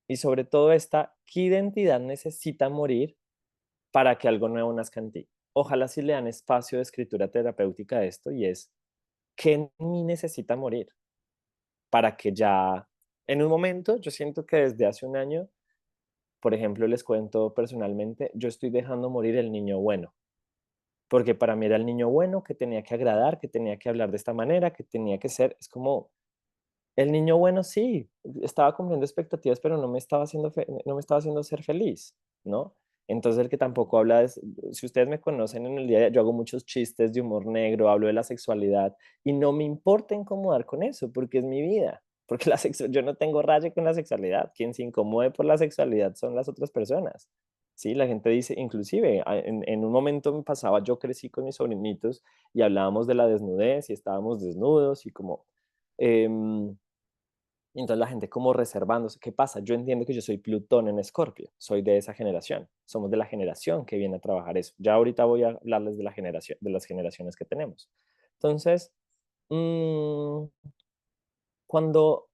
Y sobre todo ¿qué identidad necesita morir para que algo nuevo nazca en ti? Ojalá si le dan espacio de escritura terapéutica a esto y es, ¿qué en mí necesita morir? Para que ya, en un momento, yo siento que desde hace un año, por ejemplo, les cuento personalmente, yo estoy dejando morir el niño bueno, porque para mí era el niño bueno que tenía que agradar, que tenía que hablar de esta manera, que tenía que ser, es como, el niño bueno sí, estaba cumpliendo expectativas, pero no me estaba haciendo ser feliz, ¿no? Entonces el que tampoco habla de, si ustedes me conocen en el día a día, yo hago muchos chistes de humor negro, hablo de la sexualidad y no me importa incomodar con eso porque es mi vida, porque yo no tengo raya con la sexualidad, quien se incomode por la sexualidad son las otras personas. Sí, la gente dice, inclusive en un momento me pasaba, yo crecí con mis sobrinitos y hablábamos de la desnudez y estábamos desnudos y como... em, y entonces la gente como reservándose, ¿qué pasa? Yo entiendo que yo soy Plutón en Escorpio, soy de esa generación, somos de la generación que viene a trabajar eso. Ya ahorita voy a hablarles de la generación, de las generaciones que tenemos. Entonces, mm, cuando,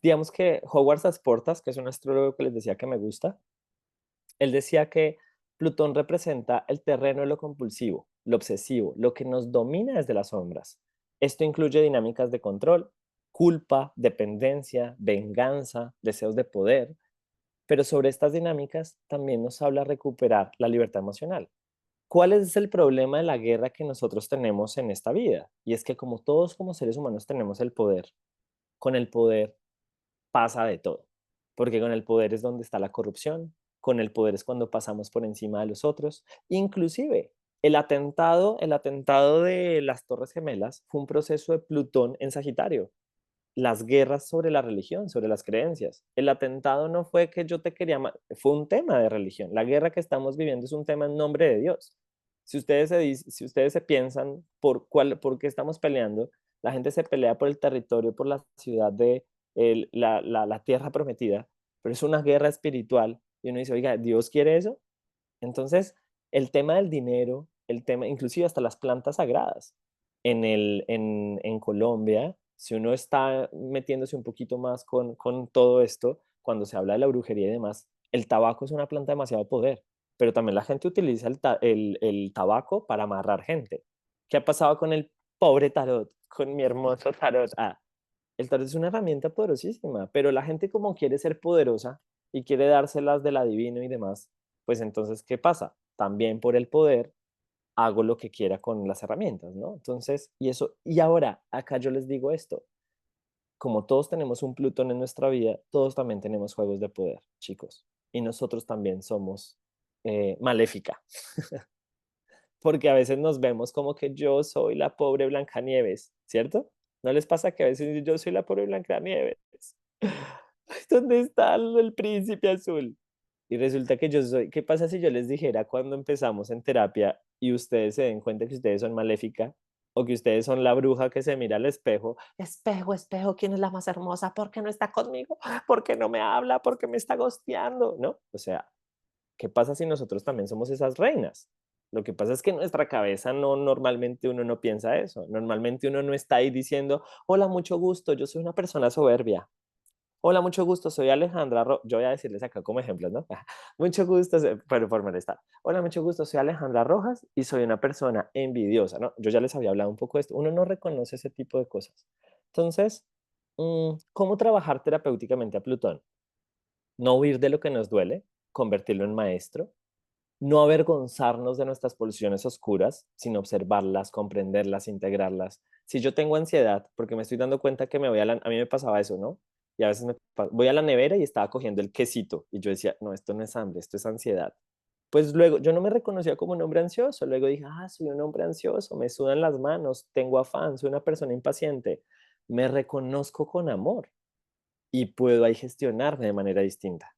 digamos que Howard Sasportas, que es un astrólogo que les decía que me gusta, él decía que Plutón representa el terreno de lo compulsivo, lo obsesivo, lo que nos domina desde las sombras. Esto incluye dinámicas de control, culpa, dependencia, venganza, deseos de poder, pero sobre estas dinámicas también nos habla recuperar la libertad emocional. ¿Cuál es el problema de la guerra que nosotros tenemos en esta vida? Y es que como todos como seres humanos tenemos el poder, con el poder pasa de todo, porque con el poder es donde está la corrupción, con el poder es cuando pasamos por encima de los otros, inclusive el atentado de las Torres Gemelas fue un proceso de Plutón en Sagitario, las guerras sobre la religión, sobre las creencias. El atentado no fue que yo te quería, fue un tema de religión. La guerra que estamos viviendo es un tema en nombre de Dios. Si ustedes se piensan por qué estamos peleando, la gente se pelea por el territorio, por la ciudad de la tierra prometida, pero es una guerra espiritual. Y uno dice, oiga, ¿Dios quiere eso? Entonces, el tema del dinero, el tema, inclusive hasta las plantas sagradas. En Colombia, si uno está metiéndose un poquito más con todo esto, cuando se habla de la brujería y demás, el tabaco es una planta de demasiado poder, pero también la gente utiliza el tabaco para amarrar gente. ¿Qué ha pasado con el pobre tarot, con mi hermoso tarot? El tarot es una herramienta poderosísima, pero la gente como quiere ser poderosa y quiere dárselas del adivino y demás, pues entonces, ¿qué pasa? También por el poder hago lo que quiera con las herramientas, ¿no? Entonces, y ahora, acá yo les digo esto, como todos tenemos un Plutón en nuestra vida, todos también tenemos juegos de poder, chicos, y nosotros también somos maléfica, porque a veces nos vemos como que yo soy la pobre Blancanieves, ¿cierto? ¿No les pasa que a veces yo soy la pobre Blancanieves? ¿Dónde está el príncipe azul? Y resulta que yo soy, ¿qué pasa si yo les dijera cuando empezamos en terapia y ustedes se den cuenta que ustedes son maléfica o que ustedes son la bruja que se mira al espejo? Espejo, espejo, ¿quién es la más hermosa? ¿Por qué no está conmigo? ¿Por qué no me habla? ¿Por qué me está gosteando? ¿No? O sea, ¿Qué pasa si nosotros también somos esas reinas? Lo que pasa es que en nuestra cabeza normalmente uno no piensa eso. Normalmente uno no está ahí diciendo, hola, mucho gusto, yo soy una persona soberbia. Hola, mucho gusto, soy Alejandra. Yo voy a decirles acá como ejemplos, ¿no? Mucho gusto, pero por molestar. Hola, mucho gusto, soy Alejandra Rojas y soy una persona envidiosa, ¿no? Yo ya les había hablado un poco de esto. Uno no reconoce ese tipo de cosas. Entonces, ¿cómo trabajar terapéuticamente a Plutón? No huir de lo que nos duele, convertirlo en maestro, no avergonzarnos de nuestras pulsiones oscuras, sino observarlas, comprenderlas, integrarlas. Si yo tengo ansiedad, porque me estoy dando cuenta que a mí me pasaba eso, ¿no? Y a veces voy a la nevera y estaba cogiendo el quesito y yo decía, no, esto no es hambre, esto es ansiedad. Pues luego yo no me reconocía como un hombre ansioso, luego dije, soy un hombre ansioso, me sudan las manos, tengo afán, soy una persona impaciente. Me reconozco con amor y puedo ahí gestionarme de manera distinta.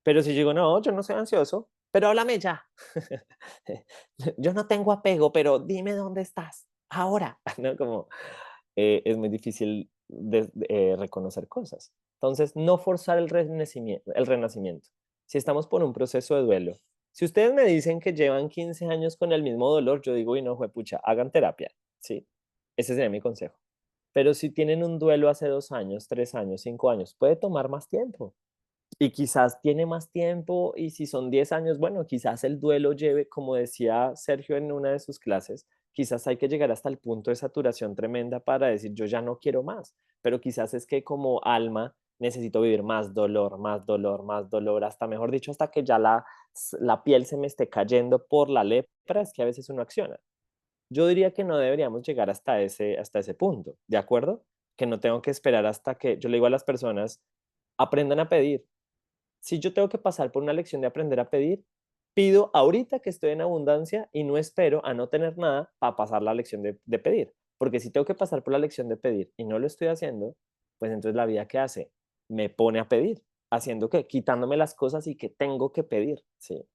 Pero si yo digo, no, yo no soy ansioso, pero háblame ya. Yo no tengo apego, pero dime dónde estás ahora, ¿no? Como es muy difícil reconocer cosas. Entonces, no forzar el renacimiento. Si estamos por un proceso de duelo, si ustedes me dicen que llevan 15 años con el mismo dolor, yo digo, y no, juepucha, hagan terapia, ¿sí? Ese sería mi consejo. Pero si tienen un duelo hace 2 años, 3 años, 5 años, puede tomar más tiempo. Y quizás tiene más tiempo y si son 10 años, bueno, quizás el duelo lleve, como decía Sergio en una de sus clases, quizás hay que llegar hasta el punto de saturación tremenda para decir yo ya no quiero más, pero quizás es que como alma necesito vivir más dolor, más dolor, más dolor, hasta mejor dicho, hasta que ya la piel se me esté cayendo por la lepra, es que a veces uno acciona. Yo diría que no deberíamos llegar hasta ese punto, ¿de acuerdo? Que no tengo que esperar hasta que, yo le digo a las personas, aprendan a pedir, si yo tengo que pasar por una lección de aprender a pedir, pido ahorita que estoy en abundancia y no espero a no tener nada para pasar la lección de pedir. Porque si tengo que pasar por la lección de pedir y no lo estoy haciendo, pues entonces la vida que hace me pone a pedir. ¿Haciendo qué? Quitándome las cosas y que tengo que pedir, ¿sí?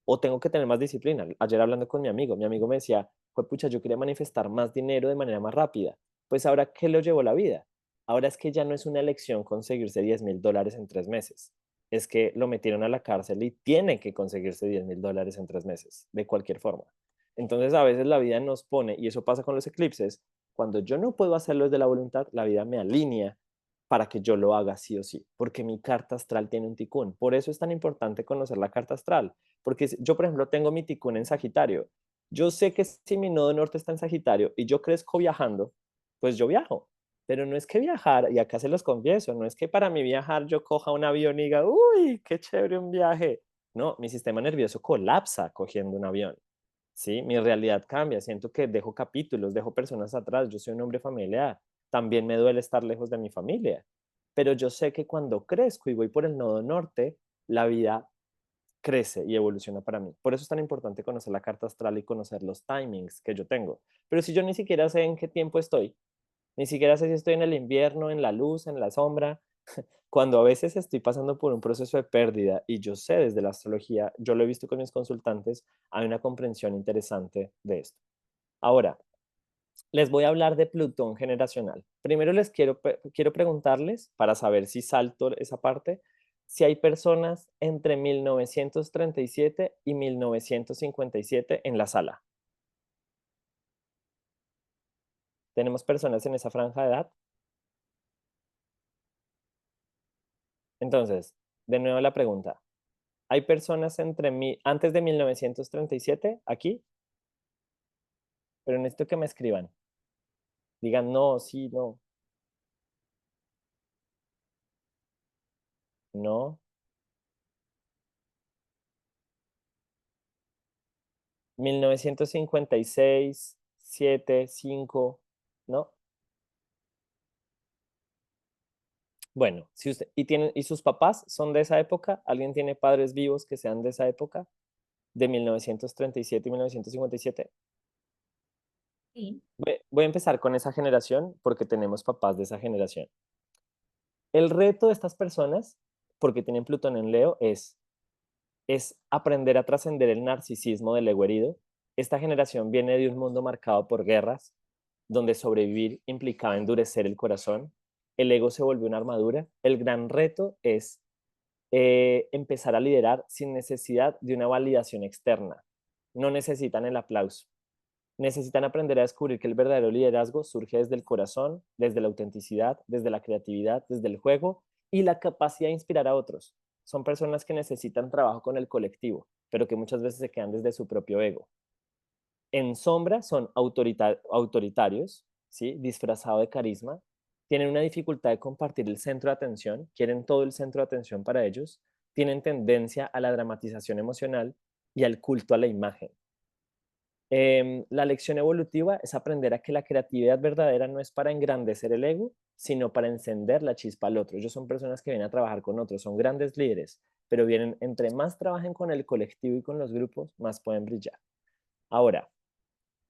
O tengo que tener más disciplina. Ayer hablando con mi amigo me decía, pues pucha, yo quería manifestar más dinero de manera más rápida. Pues ahora, ¿qué lo llevó la vida? Ahora es que ya no es una elección conseguirse $10,000 en 3 meses, es que lo metieron a la cárcel y tiene que conseguirse $10,000 en 3 meses, de cualquier forma. Entonces a veces la vida nos pone, y eso pasa con los eclipses, cuando yo no puedo hacerlo desde la voluntad, la vida me alinea para que yo lo haga sí o sí, porque mi carta astral tiene un ticún. Por eso es tan importante conocer la carta astral, porque yo, por ejemplo, tengo mi ticún en Sagitario. Yo sé que si mi nodo norte está en Sagitario y yo crezco viajando, pues yo viajo. Pero no es que viajar, y acá se los confieso, no es que para mí viajar yo coja un avión y diga, uy, qué chévere un viaje. No, mi sistema nervioso colapsa cogiendo un avión. ¿Sí? Mi realidad cambia, siento que dejo capítulos, dejo personas atrás, yo soy un hombre familiar, también me duele estar lejos de mi familia, pero yo sé que cuando crezco y voy por el nodo norte, la vida crece y evoluciona para mí. Por eso es tan importante conocer la carta astral y conocer los timings que yo tengo. Pero si yo ni siquiera sé en qué tiempo estoy, ni siquiera sé si estoy en el invierno, en la luz, en la sombra, cuando a veces estoy pasando por un proceso de pérdida y yo sé desde la astrología, yo lo he visto con mis consultantes, hay una comprensión interesante de esto. Ahora, les voy a hablar de Plutón generacional. Primero les quiero preguntarles, para saber si salto esa parte, si hay personas entre 1937 y 1957 en la sala. ¿Tenemos personas en esa franja de edad? Entonces, de nuevo la pregunta. ¿Hay personas antes de 1937 aquí? Pero necesito que me escriban. Digan no, sí, no, no. 1956, 7, 5, ¿no? Bueno, si usted, ¿y sus papás son de esa época? ¿Alguien tiene padres vivos que sean de esa época? ¿De 1937 y 1957? Sí. Voy a empezar con esa generación porque tenemos papás de esa generación. El reto de estas personas, porque tienen Plutón en Leo, es aprender a trascender el narcisismo del ego herido. Esta generación viene de un mundo marcado por guerras, donde sobrevivir implicaba endurecer el corazón, el ego se volvió una armadura. El gran reto es empezar a liderar sin necesidad de una validación externa. No necesitan el aplauso. Necesitan aprender a descubrir que el verdadero liderazgo surge desde el corazón, desde la autenticidad, desde la creatividad, desde el juego y la capacidad de inspirar a otros. Son personas que necesitan trabajo con el colectivo, pero que muchas veces se quedan desde su propio ego. En sombra son autoritarios, ¿sí? Disfrazado de carisma, tienen una dificultad de compartir el centro de atención, quieren todo el centro de atención para ellos, tienen tendencia a la dramatización emocional y al culto a la imagen. La lección evolutiva es aprender a que la creatividad verdadera no es para engrandecer el ego, sino para encender la chispa al otro. Ellos son personas que vienen a trabajar con otros, son grandes líderes, pero vienen, entre más trabajen con el colectivo y con los grupos, más pueden brillar. Ahora,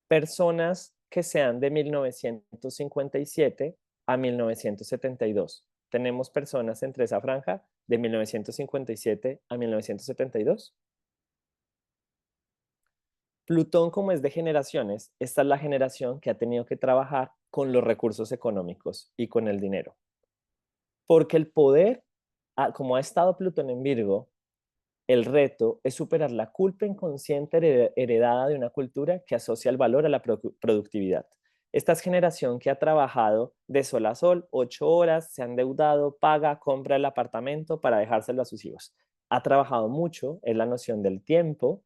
personas que sean de 1957 a 1972. Tenemos personas entre esa franja de 1957 a 1972. Plutón, como es de generaciones, esta es la generación que ha tenido que trabajar con los recursos económicos y con el dinero. Porque el poder, como ha estado Plutón en Virgo, el reto es superar la culpa inconsciente heredada de una cultura que asocia el valor a la productividad. Esta es generación que ha trabajado de sol a sol, 8 horas, se ha endeudado, paga, compra el apartamento para dejárselo a sus hijos. Ha trabajado mucho en la noción del tiempo.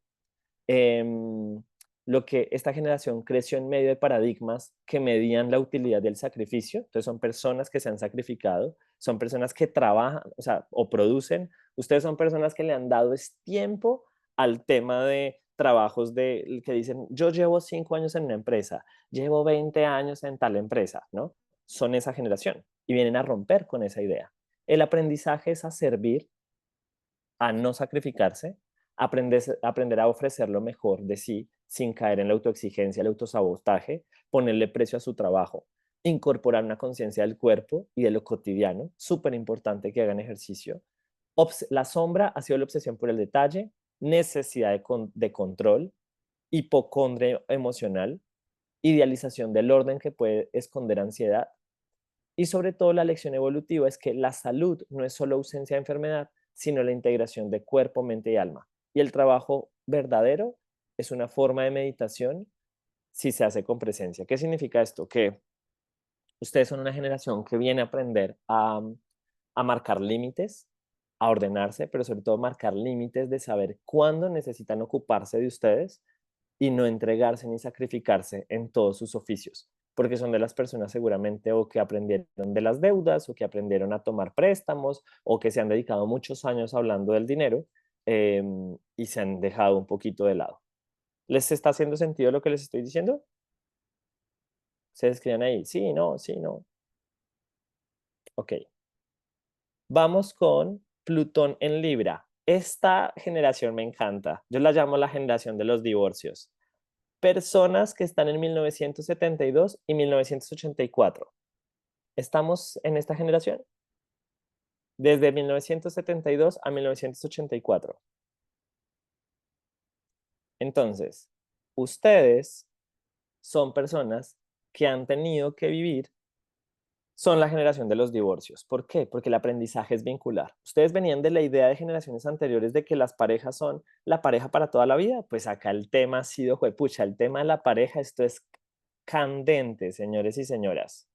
Lo que esta generación creció en medio de paradigmas que medían la utilidad del sacrificio. Entonces son personas que se han sacrificado, son personas que trabajan, o sea, o producen. Ustedes son personas que le han dado tiempo al tema de trabajos de que dicen, yo llevo 5 años en una empresa, llevo 20 años en tal empresa, ¿no? Son esa generación y vienen a romper con esa idea. El aprendizaje es a servir, a no sacrificarse, aprender a ofrecer lo mejor de sí sin caer en la autoexigencia, el autosabotaje, ponerle precio a su trabajo, incorporar una conciencia del cuerpo y de lo cotidiano, súper importante que hagan ejercicio. La sombra ha sido la obsesión por el detalle, necesidad de control, hipocondria emocional, idealización del orden que puede esconder ansiedad. Y sobre todo la lección evolutiva es que la salud no es solo ausencia de enfermedad, sino la integración de cuerpo, mente y alma. Y el trabajo verdadero es una forma de meditación si se hace con presencia. ¿Qué significa esto? Que ustedes son una generación que viene a aprender a marcar límites, a ordenarse, pero sobre todo marcar límites de saber cuándo necesitan ocuparse de ustedes y no entregarse ni sacrificarse en todos sus oficios, porque son de las personas seguramente o que aprendieron de las deudas o que aprendieron a tomar préstamos o que se han dedicado muchos años hablando del dinero y se han dejado un poquito de lado. ¿Les está haciendo sentido lo que les estoy diciendo? Se escriban ahí, sí, no, sí, no. Ok. Vamos con Plutón en Libra. Esta generación me encanta. Yo la llamo la generación de los divorcios. Personas que están en 1972 y 1984. ¿Estamos en esta generación? Desde 1972 a 1984. Entonces, ustedes son personas que han tenido que vivir, son la generación de los divorcios. ¿Por qué? Porque el aprendizaje es vincular. Ustedes venían de la idea de generaciones anteriores de que las parejas son la pareja para toda la vida. Pues acá el tema ha sido, juepucha, el tema de la pareja, esto es candente, señores y señoras.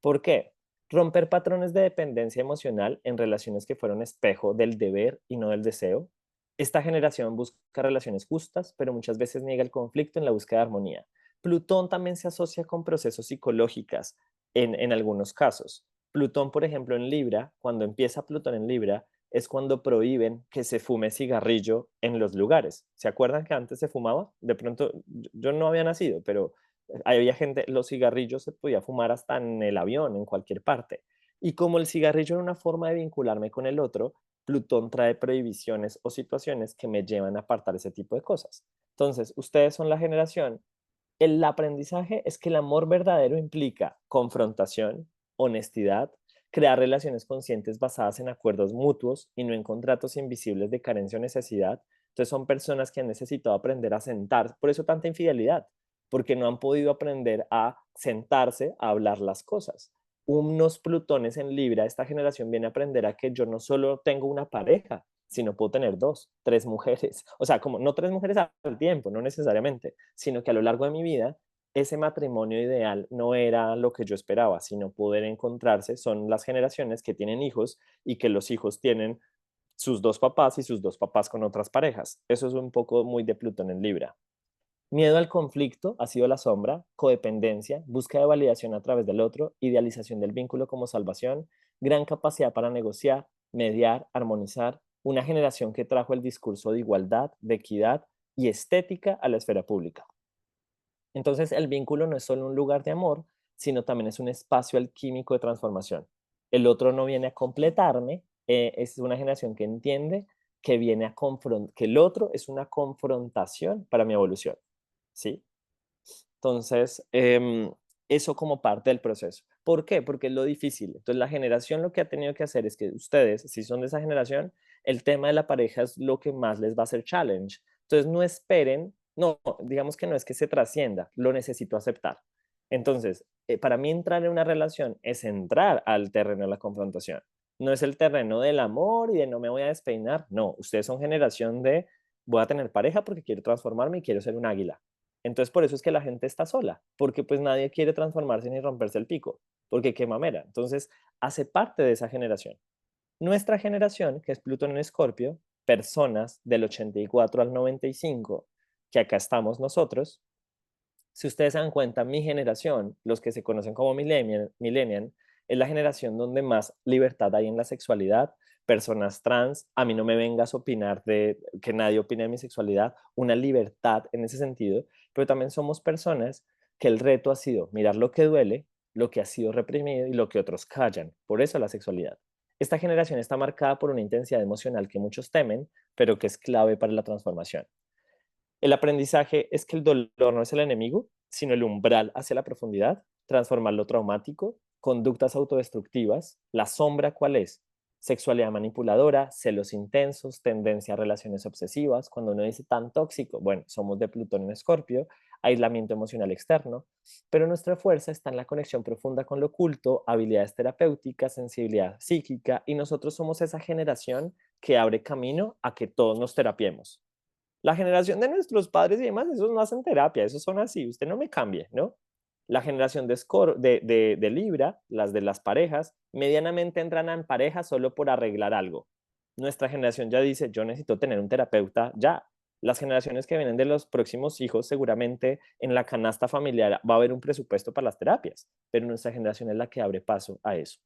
¿Por qué? Romper patrones de dependencia emocional en relaciones que fueron espejo del deber y no del deseo. Esta generación busca relaciones justas, pero muchas veces niega el conflicto en la búsqueda de armonía. Plutón también se asocia con procesos psicológicos en algunos casos. Plutón, por ejemplo, en Libra, cuando empieza Plutón en Libra, es cuando prohíben que se fume cigarrillo en los lugares. ¿Se acuerdan que antes se fumaba? De pronto, yo no había nacido, pero había gente, los cigarrillos se podía fumar hasta en el avión, en cualquier parte. Y como el cigarrillo era una forma de vincularme con el otro, Plutón trae prohibiciones o situaciones que me llevan a apartar ese tipo de cosas. Entonces, ustedes son la generación. El aprendizaje es que el amor verdadero implica confrontación, honestidad, crear relaciones conscientes basadas en acuerdos mutuos y no en contratos invisibles de carencia o necesidad. Entonces son personas que han necesitado aprender a sentarse, por eso tanta infidelidad, porque no han podido aprender a sentarse a hablar las cosas. unos Plutones en Libra, esta generación viene a aprender a que yo no solo tengo una pareja, sino puedo tener dos, tres mujeres. O sea, como no tres mujeres al tiempo, no necesariamente, sino que a lo largo de mi vida ese matrimonio ideal no era lo que yo esperaba, sino poder encontrarse. Son las generaciones que tienen hijos y que los hijos tienen sus dos papás y sus dos papás con otras parejas. Eso es un poco muy de Plutón en Libra. Miedo al conflicto ha sido la sombra, codependencia, búsqueda de validación a través del otro, idealización del vínculo como salvación, gran capacidad para negociar, mediar, armonizar, una generación que trajo el discurso de igualdad, de equidad y estética a la esfera pública. Entonces, el vínculo no es solo un lugar de amor, sino también es un espacio alquímico de transformación. El otro no viene a completarme, es una generación que entiende que viene a que el otro es una confrontación para mi evolución, ¿sí? Entonces, eso como parte del proceso. ¿Por qué? Porque es lo difícil. Entonces, la generación lo que ha tenido que hacer es que ustedes, si son de esa generación, el tema de la pareja es lo que más les va a hacer challenge. Entonces, no esperen, no, digamos que no es que se trascienda, lo necesito aceptar. Entonces, para mí entrar en una relación es entrar al terreno de la confrontación. No es el terreno del amor y de no me voy a despeinar. No, ustedes son generación de voy a tener pareja porque quiero transformarme y quiero ser un águila. Entonces, por eso es que la gente está sola, porque pues nadie quiere transformarse ni romperse el pico, porque qué mamera. Entonces, hace parte de esa generación. Nuestra generación, que es Plutón en Escorpio, personas del 84 al 95, que acá estamos nosotros, si ustedes se dan cuenta, mi generación, los que se conocen como millennial, es la generación donde más libertad hay en la sexualidad, personas trans, a mí no me vengas a opinar de que nadie opine de mi sexualidad, una libertad en ese sentido, pero también somos personas que el reto ha sido mirar lo que duele, lo que ha sido reprimido y lo que otros callan, por eso la sexualidad. Esta generación está marcada por una intensidad emocional que muchos temen, pero que es clave para la transformación. El aprendizaje es que el dolor no es el enemigo, sino el umbral hacia la profundidad, transformar lo traumático, conductas autodestructivas, la sombra cuál es, sexualidad manipuladora, celos intensos, tendencia a relaciones obsesivas, cuando uno dice tan tóxico, bueno, somos de Plutón en Escorpio, aislamiento emocional externo, pero nuestra fuerza está en la conexión profunda con lo oculto, habilidades terapéuticas, sensibilidad psíquica, y nosotros somos esa generación que abre camino a que todos nos terapiemos. La generación de nuestros padres y demás, esos no hacen terapia, esos son así, usted no me cambie, ¿no? La generación de Libra, las de las parejas, medianamente entran en pareja solo por arreglar algo. Nuestra generación ya dice, yo necesito tener un terapeuta ya. Las generaciones que vienen de los próximos hijos, seguramente en la canasta familiar va a haber un presupuesto para las terapias, pero nuestra generación es la que abre paso a eso.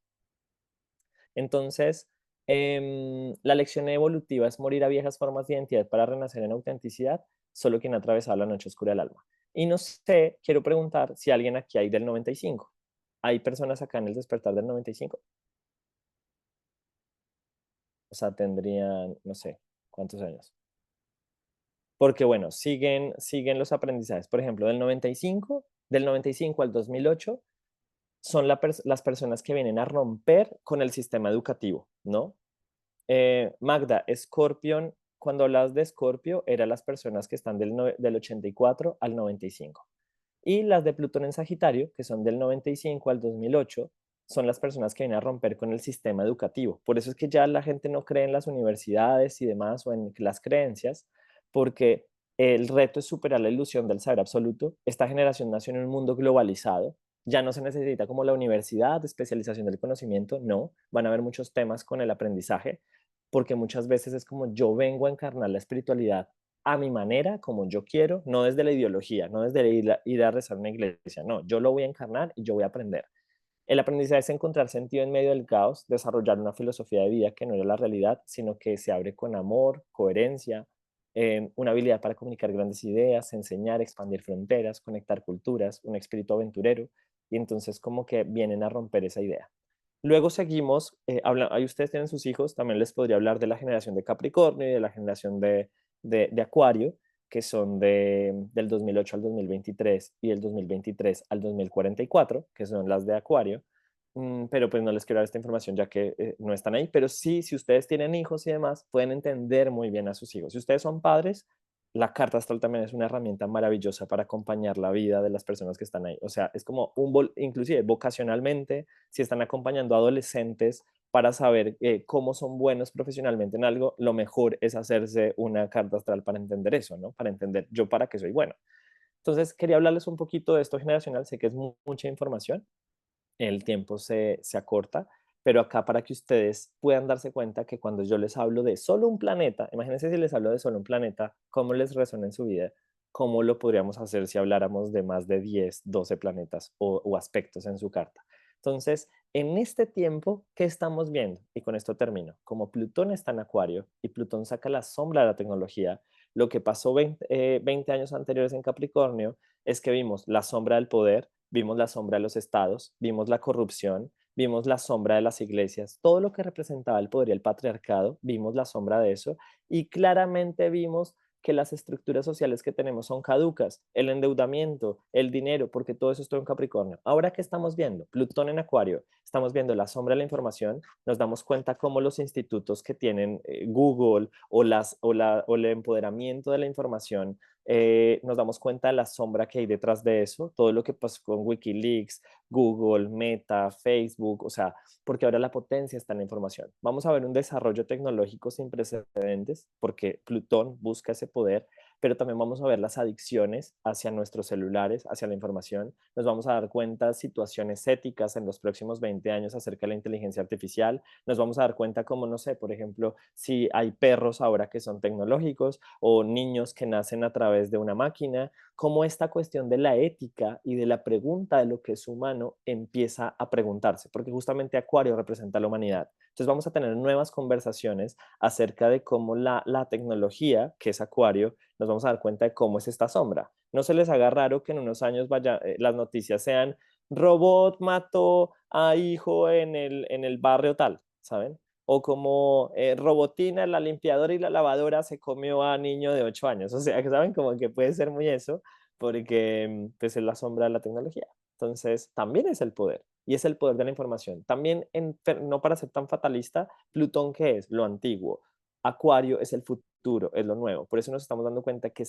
Entonces, la lección evolutiva es morir a viejas formas de identidad para renacer en autenticidad, solo quien ha atravesado la noche oscura del alma. Y no sé, quiero preguntar si alguien aquí hay del 95. ¿Hay personas acá en el despertar del 95? O sea, tendrían, no sé, ¿cuántos años? Porque bueno, siguen los aprendizajes. Por ejemplo, del 95 al 2008, son las personas que vienen a romper con el sistema educativo, ¿no? Magda, Scorpion, cuando hablas de Scorpio, eran las personas que están del 84 al 95. Y las de Plutón en Sagitario, que son del 95 al 2008, son las personas que vienen a romper con el sistema educativo. Por eso es que ya la gente no cree en las universidades y demás o en las creencias, porque el reto es superar la ilusión del saber absoluto. Esta generación nació en un mundo globalizado. Ya no se necesita como la universidad, especialización del conocimiento, no. Van a haber muchos temas con el aprendizaje, porque muchas veces es como yo vengo a encarnar la espiritualidad a mi manera, como yo quiero, no desde la ideología, no desde ir a rezar a una iglesia, no, yo lo voy a encarnar y yo voy a aprender. El aprendizaje es encontrar sentido en medio del caos, desarrollar una filosofía de vida que no era la realidad, sino que se abre con amor, coherencia, una habilidad para comunicar grandes ideas, enseñar, expandir fronteras, conectar culturas, un espíritu aventurero, y entonces como que vienen a romper esa idea. Luego seguimos, ahí ustedes tienen sus hijos, también les podría hablar de la generación de Capricornio y de la generación de Acuario, que son del 2008 al 2023 y del 2023 al 2044, que son las de Acuario. Pero pues no les quiero dar esta información ya que no están ahí, pero sí, si ustedes tienen hijos y demás, pueden entender muy bien a sus hijos. Si ustedes son padres, la carta astral también es una herramienta maravillosa para acompañar la vida de las personas que están ahí. O sea, es como inclusive vocacionalmente, si están acompañando a adolescentes para saber cómo son buenos profesionalmente en algo, lo mejor es hacerse una carta astral para entender eso, ¿no? Para entender yo para qué soy bueno. Entonces, quería hablarles un poquito de esto generacional. Sé que es mucha información, el tiempo se acorta, pero acá para que ustedes puedan darse cuenta que cuando yo les hablo de solo un planeta, imagínense si les hablo de solo un planeta, cómo les resuena en su vida, cómo lo podríamos hacer si habláramos de más de 10, 12 planetas o aspectos en su carta. Entonces, en este tiempo, ¿qué estamos viendo? Y con esto termino. Como Plutón está en Acuario y Plutón saca la sombra de la tecnología, lo que pasó 20 años anteriores en Capricornio es que vimos la sombra del poder, vimos la sombra de los estados, vimos la corrupción, vimos la sombra de las iglesias, todo lo que representaba el poder y el patriarcado, vimos la sombra de eso y claramente vimos que las estructuras sociales que tenemos son caducas, el endeudamiento, el dinero, porque todo eso está en Capricornio. Ahora, ¿qué estamos viendo? Plutón en Acuario, estamos viendo la sombra de la información, nos damos cuenta cómo los institutos que tienen Google o el empoderamiento de la información nos damos cuenta de la sombra que hay detrás de eso, todo lo que pasó con Wikileaks, Google, Meta, Facebook, o sea, porque ahora la potencia está en la información. Vamos a ver un desarrollo tecnológico sin precedentes, porque Plutón busca ese poder, pero también vamos a ver las adicciones hacia nuestros celulares, hacia la información. Nos vamos a dar cuenta de situaciones éticas en los próximos 20 años acerca de la inteligencia artificial. Nos vamos a dar cuenta como, no sé, por ejemplo, si hay perros ahora que son tecnológicos o niños que nacen a través de una máquina, cómo esta cuestión de la ética y de la pregunta de lo que es humano empieza a preguntarse, porque justamente Acuario representa a la humanidad. Entonces vamos a tener nuevas conversaciones acerca de cómo la tecnología, que es Acuario, nos vamos a dar cuenta de cómo es esta sombra. No se les haga raro que en unos años las noticias sean robot mató a hijo en el barrio tal, ¿saben? O como Robotina, la limpiadora y la lavadora se comió a niño de 8 años. O sea, que saben como que puede ser muy eso, porque pues es la sombra de la tecnología. Entonces, también es el poder, y es el poder de la información. También, no para ser tan fatalista, Plutón, ¿qué es? Lo antiguo. Acuario es el futuro, es lo nuevo. Por eso nos estamos dando cuenta que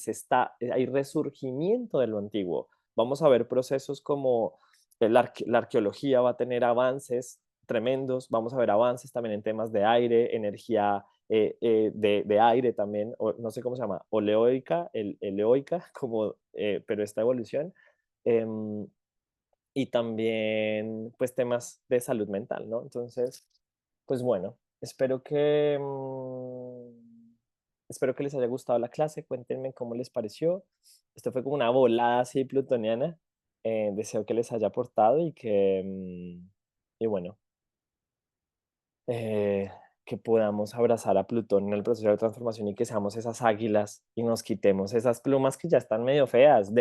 hay resurgimiento de lo antiguo. Vamos a ver procesos como la arqueología va a tener avances tremendos, vamos a ver avances también en temas de aire, energía de aire también, no sé cómo se llama, eleoica, como, pero esta evolución. em, y también pues temas de salud mental, ¿no? Entonces, pues bueno, espero que les haya gustado la clase, cuéntenme cómo les pareció. Esto fue como una volada así plutoniana. Deseo que les haya aportado y bueno, eh, que podamos abrazar a Plutón en el proceso de transformación y que seamos esas águilas y nos quitemos esas plumas que ya están medio feas.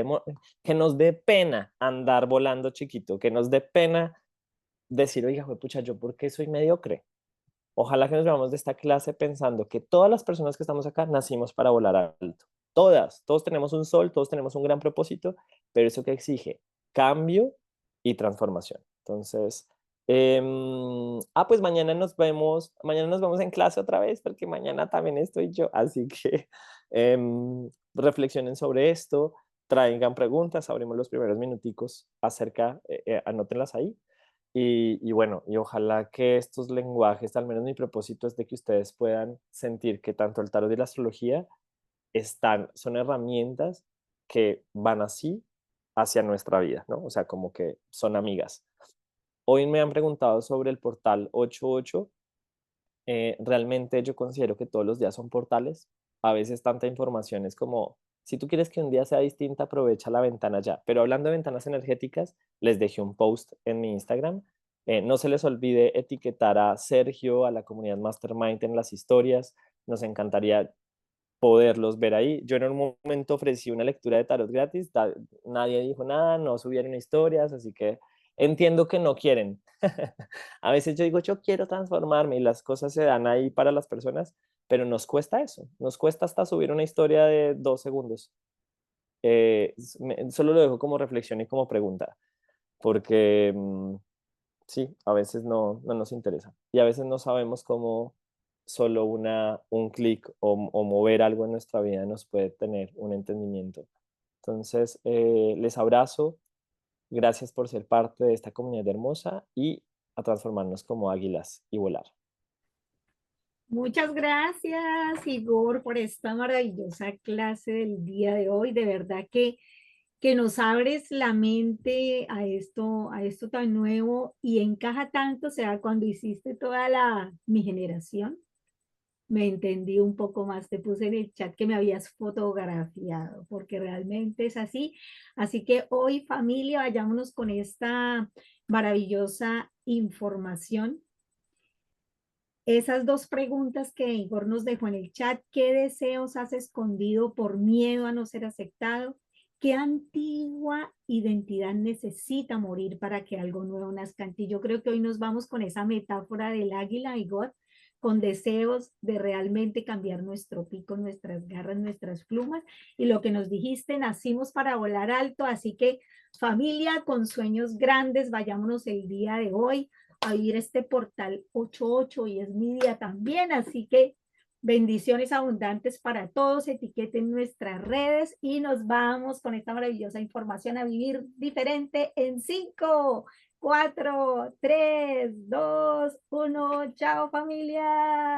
Que nos dé pena andar volando chiquito, que nos dé pena decir, oiga, pucha, ¿yo por qué soy mediocre? Ojalá que nos veamos de esta clase pensando que todas las personas que estamos acá nacimos para volar alto. Todos tenemos un sol, todos tenemos un gran propósito, pero eso que exige cambio y transformación. Entonces, pues mañana nos vemos en clase otra vez, porque mañana también estoy yo, así que reflexionen sobre esto, traigan preguntas, abrimos los primeros minuticos anótenlas ahí. Y bueno, y ojalá que estos lenguajes, al menos mi propósito es de que ustedes puedan sentir que tanto el tarot y la astrología son herramientas que van así hacia nuestra vida, ¿no? O sea, como que son amigas. Hoy me han preguntado sobre el portal 88. Realmente yo considero que todos los días son portales. A veces tanta información es como, si tú quieres que un día sea distinta, aprovecha la ventana ya. Pero hablando de ventanas energéticas, les dejé un post en mi Instagram. No se les olvide etiquetar a Sergio, a la comunidad Mastermind en las historias. Nos encantaría poderlos ver ahí. Yo en un momento ofrecí una lectura de tarot gratis, nadie dijo nada, no subieron historias, así que entiendo que no quieren. A veces yo digo, yo quiero transformarme y las cosas se dan ahí para las personas, pero nos cuesta eso, nos cuesta hasta subir una historia de 2 segundos. Solo lo dejo como reflexión y como pregunta, porque sí, a veces no nos interesa y a veces no sabemos solo un clic o mover algo en nuestra vida nos puede tener un entendimiento. Entonces, les abrazo, gracias por ser parte de esta comunidad hermosa y a transformarnos como águilas y volar. Muchas gracias, Igor, por esta maravillosa clase del día de hoy. De verdad que nos abres la mente a esto tan nuevo y encaja tanto, o sea, cuando hiciste mi generación, me entendí un poco más, te puse en el chat que me habías fotografiado, porque realmente es así. Así que hoy, familia, vayámonos con esta maravillosa información. Esas dos preguntas que Igor nos dejó en el chat: ¿qué deseos has escondido por miedo a no ser aceptado? ¿Qué antigua identidad necesita morir para que algo nuevo nazca en ti? Yo creo que hoy nos vamos con esa metáfora del águila, Igor, con deseos de realmente cambiar nuestro pico, nuestras garras, nuestras plumas. Y lo que nos dijiste, nacimos para volar alto, así que familia con sueños grandes, vayámonos el día de hoy a vivir este portal 88 y es mi día también, así que bendiciones abundantes para todos, etiqueten nuestras redes y nos vamos con esta maravillosa información a vivir diferente en 5, 4, 3, 2, 1. Chao familia.